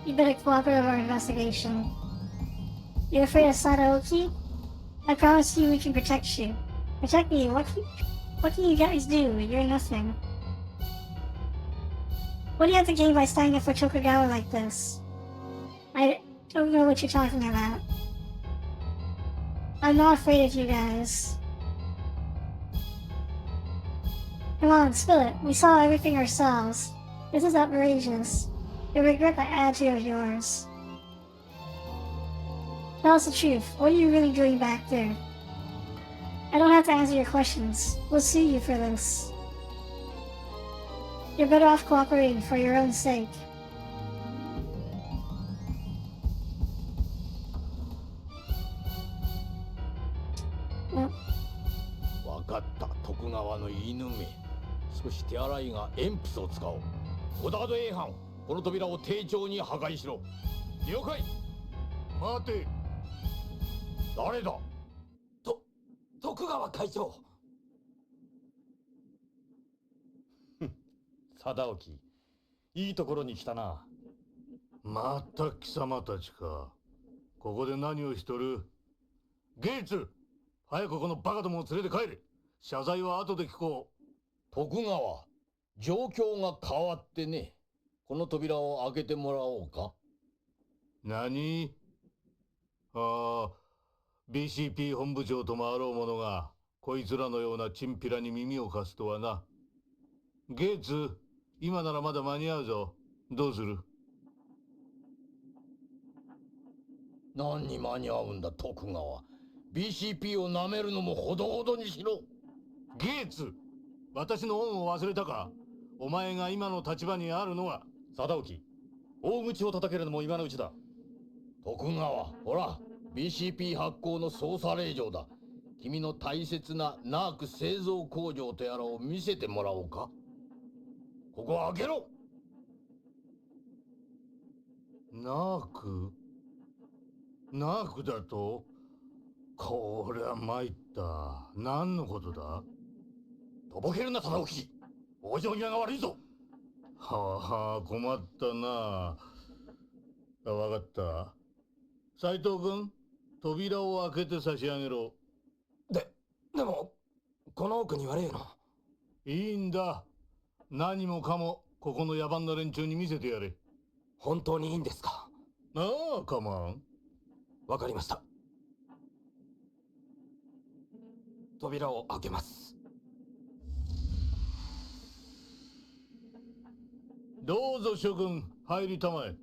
S1: You better cooperate with our investigation. You're afraid of Sadaoki? I promise you we can protect you. Protect me? What can you guys do? You're nothing. What do you have to gain by standing up for Tokugawa like this? I don't know what you're talking about. I'm not afraid of you guys. Come on, spill it. We saw everything ourselves. This is outrageous. You'll regret that attitude of yours. Tell us the truth. What are you really doing back there? I don't have to answer your questions. We'll sue you for this. You're better off cooperating for your own sake. Well,
S6: 分かった、徳川の犬め。少し手洗いが鉛筆を使おう。ゴダード A 班、この扉を丁重に破壊しろ。了解。待て。誰だ。
S5: 徳川会長。
S4: 貞興、いいところに来たな。
S2: また貴様たちか。ここで何をしとる？ゲイツ、早くこのバカどもを連れて帰れ。謝罪は後で聞こう。
S6: 徳川、状況が変わってね。この扉を開けてもらおうか。
S2: 何？ああ、BCP 本部長ともあろう者が、こいつらのようなチンピラに耳を貸すとはな。ゲイツ、今ならまだ間に合うぞ。どうする？
S6: 何に間に合うんだ、徳川。BCP を舐めるのもほどほどにしろ。
S2: ゲイツ、私の恩を忘れたか？お前が今の立場にあるのは。
S4: 貞興、大口を叩けるのも今のうちだ。
S6: 徳川、ほら、BCP 発行の捜査令状だ。君の大切なナーク製造工場とやらを見せてもらおうか。ここを開けろ。
S2: ナークだと？こりゃ参った。何のことだ？
S6: とぼけるな、貞興。往生際が悪いぞ。
S2: はあ、困ったな。わかった。斉藤君、扉を開けて差し上げろ。
S5: でも、この奥には例の。
S2: いいんだ。何もかも、ここの野蛮な連中に見せてやれ。
S5: 本当にいいんですか？
S2: ああ、カモン。
S5: わかりました。扉を開けます。
S2: どうぞ諸君、入りたまえ。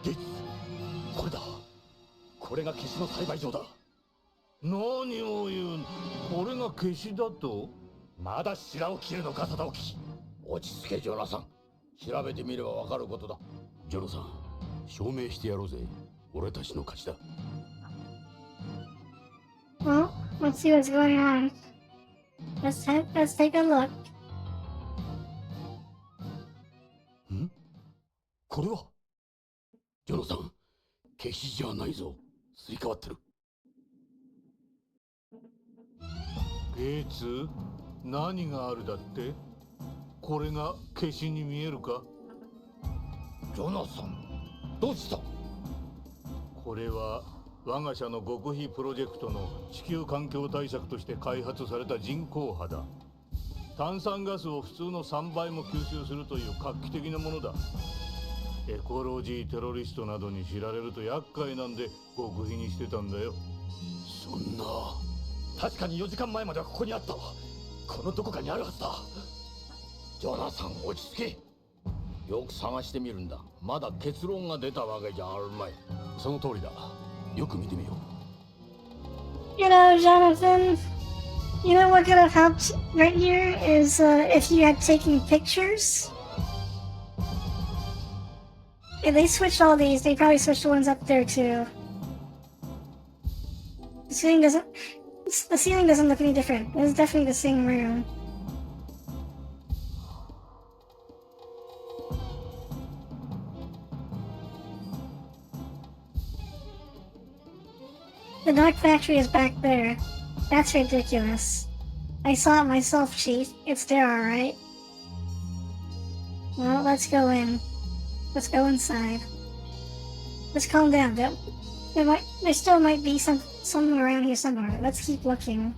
S4: ゲイツ、これだ。これが消しの栽培場だ。
S2: 何を言う？これが消しだと？
S4: まだ白を切るのか、貞興。
S6: 落ち着け、ジョナサン。調べてみればわかることだ。
S2: ジョナサン、証明してやろうぜ。俺たちの勝ちだ。
S1: well, let's see what's going on. Let's take a look.
S2: ん？これは？ジョナサン、消しじゃないぞ。すり替わってる。ゲイツ、何があるだって？これが消しに見えるか？
S6: ジョナサン、どうした？
S2: これは我が社の極秘プロジェクトの地球環境対策として開発された人工波だ。炭酸ガスを普通の3倍も吸収するという画期的なものだ。エコロジーテロリストなどに知られると厄介なんで極秘にしてたんだよ。
S4: そんな。確かに4時間前まではここにあったわ。このどこかにあるはずだ。
S6: ジョナサン、落ち着け。よく探してみるんだ。まだ結論が出たわけじゃあるまい。
S2: その通りだ。よく見てみよう。
S1: You know, Jonathan, you know what could have helped right here is if you had taken pictures. If they switched all these, they probably switched the ones up there too. The ceiling doesn't look any different. It's definitely the same room. The dog factory is back there. That's ridiculous. I saw it myself, Chief. It's there, alright. Well, let's go in. Let's go inside. Let's calm down. There still might be something around here somewhere. Let's keep looking.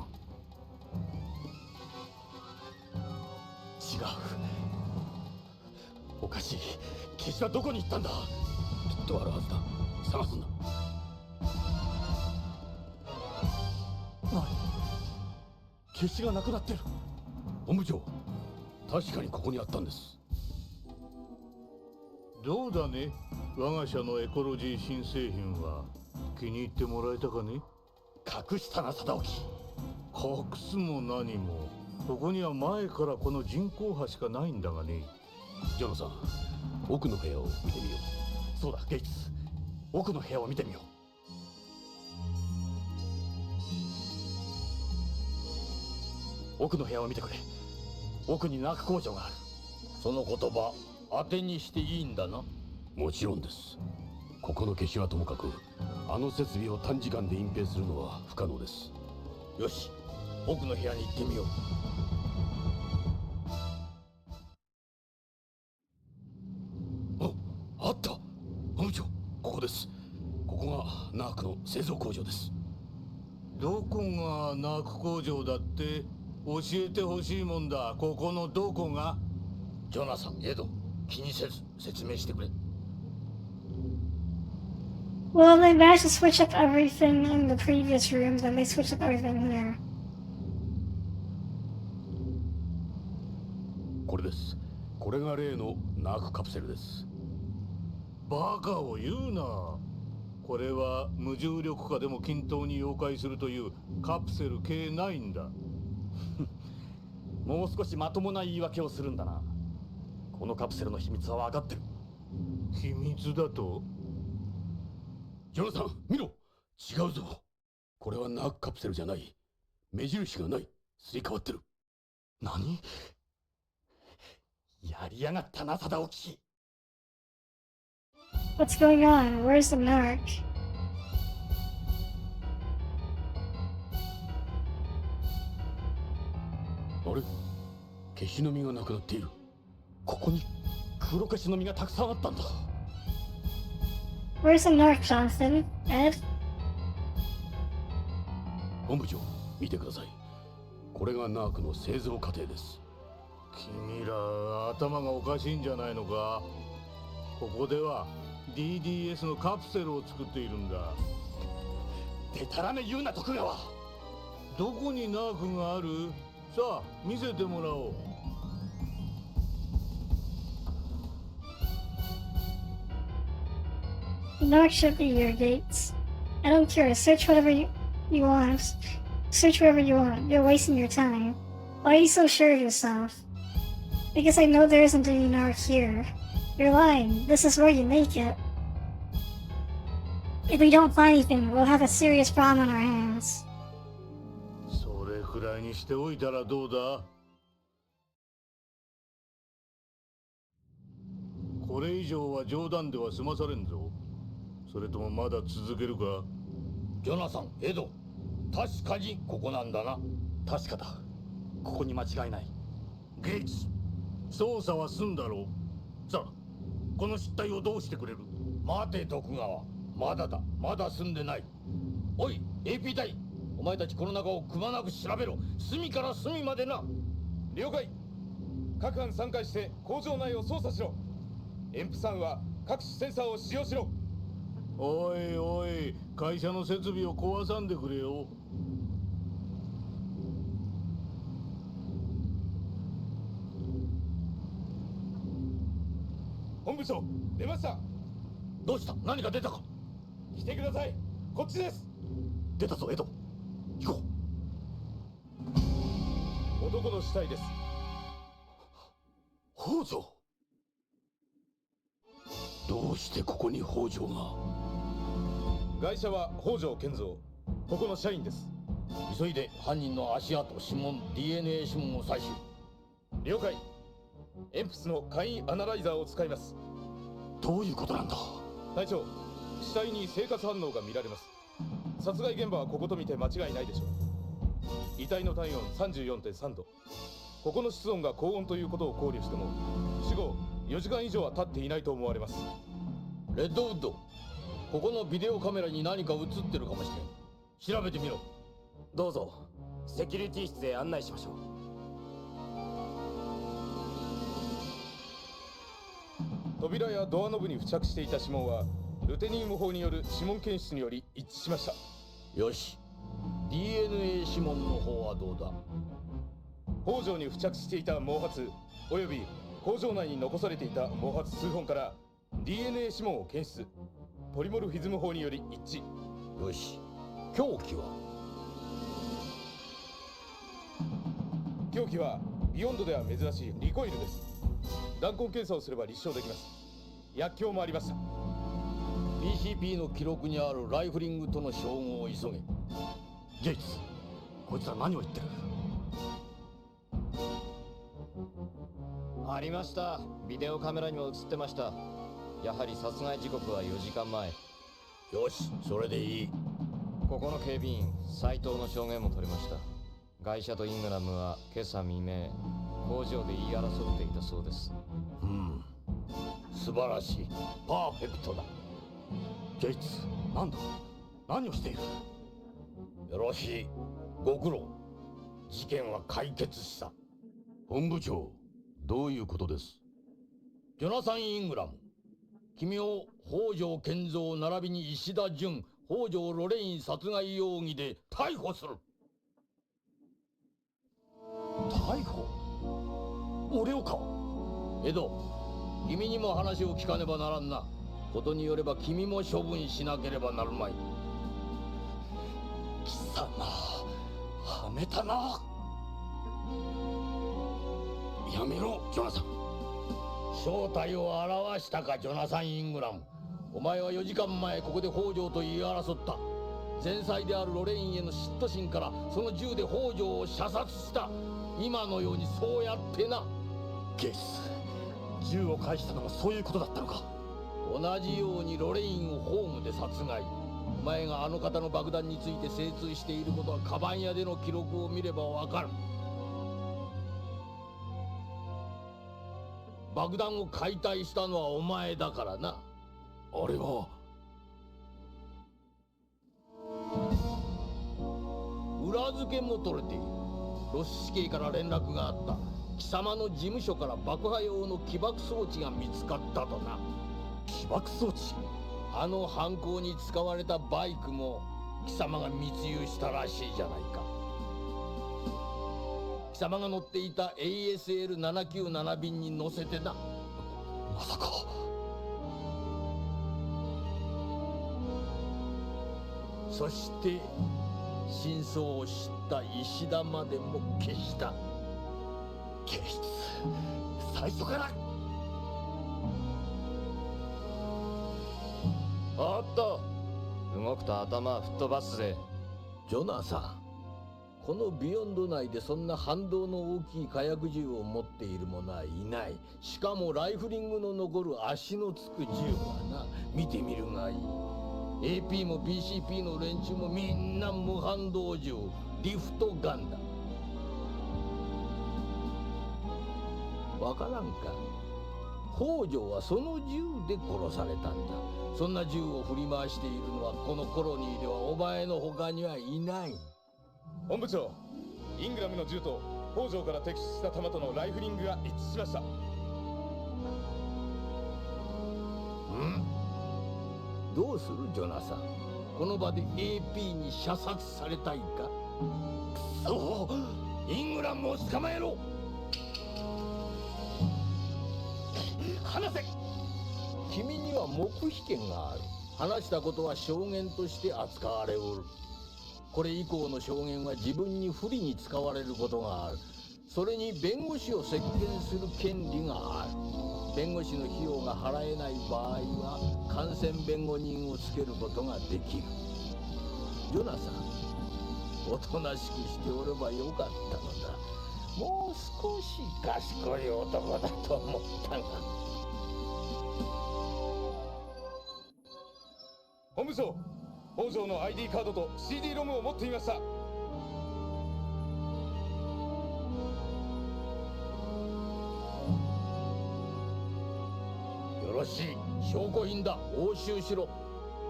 S2: 違う。おかしい。消しはどこに行ったんだ。きっとあるはずだ。探すんだ。何？消しがなくなってる。本部長、確かにここにあったんです。
S8: どうだね、我が社のエコロジー新製品は気に入ってもらえたかね。
S2: 隠したな、貞興。
S8: 隠すも何も、ここには前からこの人工波しかないんだがね。
S2: ジョナさん、奥の部屋を見てみよう。そうだ、ゲイツ、奥の部屋を見てみよう。奥の部屋を見てくれ。奥にナーク工場がある。
S6: その言葉当てにしていいんだな。
S2: もちろんです。ここの消しはともかく、あの設備を短時間で隠蔽するのは不可能です。
S6: よし、奥の部屋に行ってみよう。
S2: あった。本部長、ここです。ここがナークの製造工場です。
S8: どこがナーク工場だって？教えてほしいもんだ。ここのどこが？
S6: ジョナサン、エド、気にせず説明してくれ。
S1: Well, they managed to switch up everything in the previous rooms, and they switched up everything here.
S2: これです。これが例のナークカプセルです。
S8: バカを言うな。これは無重力下でも均等に溶解するというカプセル K9 だ。
S4: もう少しまともな言い訳をするんだな。このカプセルの秘密は分かってる。
S8: 秘密だと？
S2: ジョナサン、見ろ。違うぞ。これはナークカプセルじゃない。目印がない。すり替わってる。
S4: 何？やりやがったな、貞興。
S1: What's going on? Where's the narc?
S2: あれ、消しの実がなくなっている。
S4: ここに黒消しの実がたくさんあったんだ。
S1: Where's the narc, Jonathan? Ed?
S2: 本部長、見てください。これがナークの製造過程です。
S8: 君ら頭がおかしいんじゃないのか。ここでは DDS のカプセルを作っているんだ。
S4: でたらめ言うな、徳川。
S8: どこにナークがある？さあ見せてもらおう。
S1: The narc should be your gates. I don't care. Search whatever you want. Search wherever you want. You're wasting your time. Why are you so sure of yourself? Because I know there isn't any narc here. You're lying. This is where you make it. If we don't find anything, we'll have a serious problem on our hands.
S8: それくらいにしておいたらどうだ？これ以上は冗談では済まされんぞ。それともまだ続けるか？
S6: ジョナサン、エド、確かにここなんだな。
S4: 確かだ。ここに間違いない。
S8: ゲイツ、捜査は済んだろう。さあ、この失態をどうしてくれる？
S6: 待て、徳川。まだだ。まだ済んでない。おい、AP 隊。お前たちこの中をくまなく調べろ。隅から隅までな。
S9: 了解。各班参加して工場内を捜査しろ。塩プ酸は各種センサーを使用しろ。
S8: おいおい、会社の設備を壊さんでくれよ。
S9: 本部長、出ました。
S6: どうした？何か出たか？
S9: 来てください。こっちです。
S6: 出たぞ、エド。行こう。
S9: 男の死体です。
S2: 北条。どうしてここに北条が？
S9: ガイシャは北条健三、ここの社員です。
S6: 急いで犯人の足跡、指紋、DNA 指紋を採取。
S9: 了解。エンプスの簡易アナライザーを使います。
S2: どういうことなんだ？
S9: 隊長、死体に生活反応が見られます。殺害現場はここと見て間違いないでしょう。遺体の体温 34.3 度。ここの室温が高温ということを考慮しても、死後4時間以上は経っていないと思われます。
S6: レッドウッド、ここのビデオカメラに何か映ってるかもしれん。調べてみろ。
S10: どうぞセキュリティ室へ案内しましょう。
S9: 扉やドアノブに付着していた指紋はルテニウム法による指紋検出により一致しました。
S6: よし、 DNA 指紋の方はどうだ？
S9: 北条に付着していた毛髪および工場内に残されていた毛髪数本から DNA 指紋を検出。ポリモルフィズム法により一致。
S6: よし、凶器は？
S9: 凶器はビヨンドでは珍しいリコイルです。弾痕検査をすれば立証できます。薬莢もありました。
S6: PCP の記録にあるライフリングとの照合を急げ。
S2: ゲイツ、こいつら何を言ってる？
S7: ありました。ビデオカメラにも映ってました。やはり殺害時刻は4時間前。
S6: よし、それでいい。
S7: ここの警備員斉藤の証言も取れました。ガイシャとイングラムは今朝未明工場で言い争っていたそうです。
S6: 素晴らしい。パーフェクトだ。
S2: ゲイツ、なんだ？何をしている？
S6: よろしい。ご苦労。事件は解決した。
S2: 本部長、どういうことです？
S6: ジョナサン・イングラム、君を北条健三並びに石田純、北条ロレイン殺害容疑で逮捕する。
S2: 逮捕？俺をか？
S6: エド、君にも話を聞かねばならんな。ことによれば君も処分しなければなるまい。
S2: 貴様、はめたな。やめろ、ジョナサン。
S6: 正体を表したか、ジョナサン・イングラム。お前は4時間前ここで北条と言い争った。前妻であるロレインへの嫉妬心からその銃で北条を射殺した。今のようにそうやってな。
S2: ゲイス、銃を返したのもそういうことだったのか？
S6: 同じようにロレインをホームで殺害。お前があの方の爆弾について精通していることはカバン屋での記録を見ればわかる。爆弾を解体したのはお前だからな。
S2: あれは
S6: 裏付けも取れている。ロス市警から連絡があった。貴様の事務所から爆破用の起爆装置が見つかったとな。
S2: 起爆装置？
S6: あの犯行に使われたバイクも貴様が密輸したらしいじゃないか。貴様が乗っていた ASL797 便に乗せてな。
S2: まさか。
S6: そして真相を知った石田までも消した。
S2: ゲイツ、最初から。
S7: おっと、動くと頭吹っ飛ばすぜ。
S6: ジョナサン、このビヨンド内でそんな反動の大きい火薬銃を持っている者はいない。しかもライフリングの残る足のつく銃はな、見てみるがいい。AP も BCP の連中もみんな無反動銃、リフトガンだ。わからんか？北条はその銃で殺されたんだ。そんな銃を振り回しているのはこのコロニーではお前の他にはいない。
S9: 本部長、イングラムの銃と北条から摘出した弾とのライフリングが一致しました。
S6: どうするジョナサン？この場で AP に射殺されたいか？くそ！イングラムを捕まえろ！
S2: 離せ！
S6: 君には黙秘権がある。話したことは証言として扱われおる。これ以降の証言は自分に不利に使われることがある。それに弁護士を接見する権利がある。弁護士の費用が払えない場合は感染弁護人をつけることができる。ジョナサン、おとなしくしておればよかったのだ。もう少し賢い男だと思ったが。
S9: 本部長、北条の ID カードと CD ロムを持っていました。
S6: よろしい。証拠品だ。押収しろ。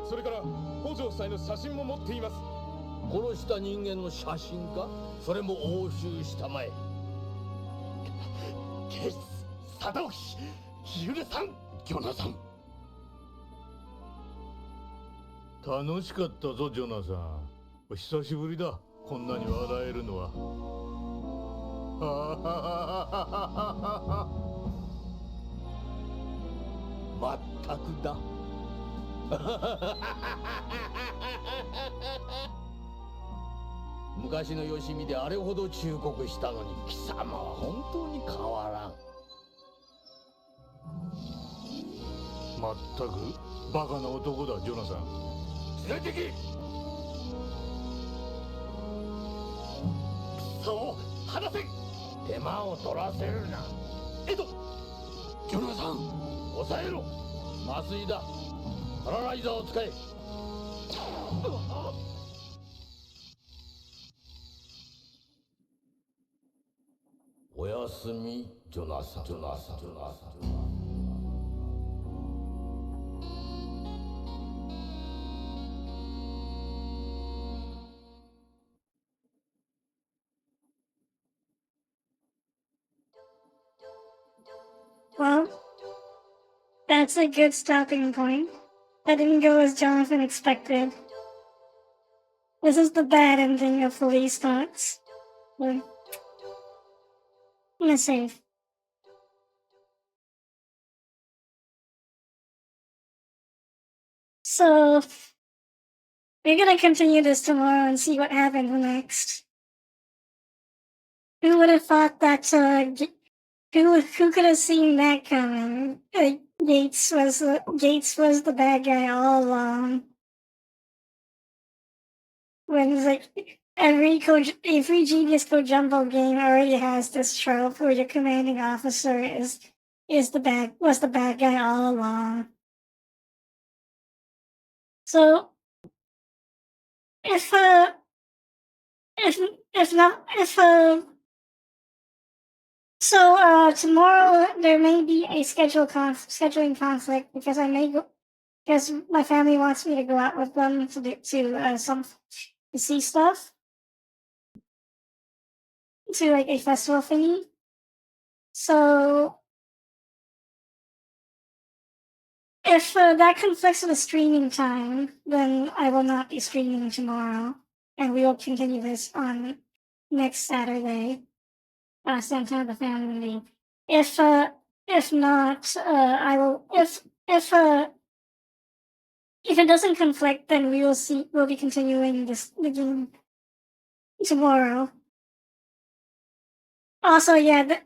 S9: それから北条夫妻の写真も持っています。
S6: 殺した人間の写真か？それも押収したまえ。
S2: ケイス、貞興、許さん。ジョナサン。
S8: 楽しかったぞジョナサン。久しぶりだ、こんなに笑えるのは。
S6: まったくだ。昔のよしみであれほど忠告したのに貴様は本当に変わらん。
S8: まったくバカな男だジョナサン。
S6: 連れてき。
S2: そう離せ。
S6: 手間を取らせるな。
S2: エド、ジョナサン。
S6: 抑えろ。麻酔だ。パラライザーを使え。おやすみジョナサン。
S1: Well, that's a good stopping point. That didn't go as Jonathan expected. This is the bad ending of Policenauts. I'm gonna save. So, we're gonna continue this tomorrow and see what happens next. Who would have thought that, who could have seen that coming? Gates was the bad guy all along. When it's like every Genius Code Jumbo game already has this trope where your commanding officer was the bad guy all along. So if tomorrow there may be a scheduling conflict because because my family wants me to go out with them to see stuff, to like a festival thingy. So if that conflicts with the streaming time, then I will not be streaming tomorrow, and we will continue this on next Saturday. Same time the family meeting. If not, I will. If it doesn't conflict, then we'll be continuing the game tomorrow. Also, yeah,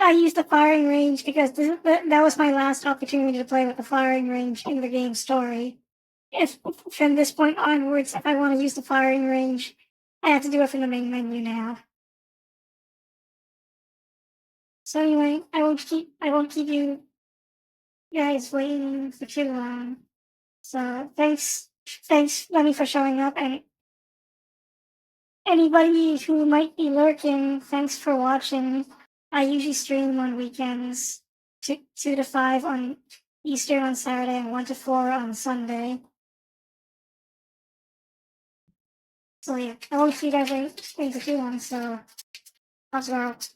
S1: I used the firing range because that was my last opportunity to play with the firing range in the game story. If from this point onwards, if I want to use the firing range, I have to do it from the main menu now. So anyway, I won't keep you guys waiting for too long. So thanks, Lenny, for showing up, and anybody who might be lurking, thanks for watching. I usually stream on weekends, 2 to 5 on Eastern on Saturday and 1 to 4 on Sunday. So yeah, I won't keep you guys waiting for too long, so I'll go out.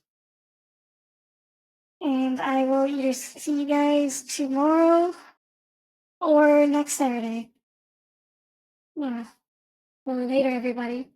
S1: And I will either see you guys tomorrow or next Saturday. Yeah. Well, later, everybody.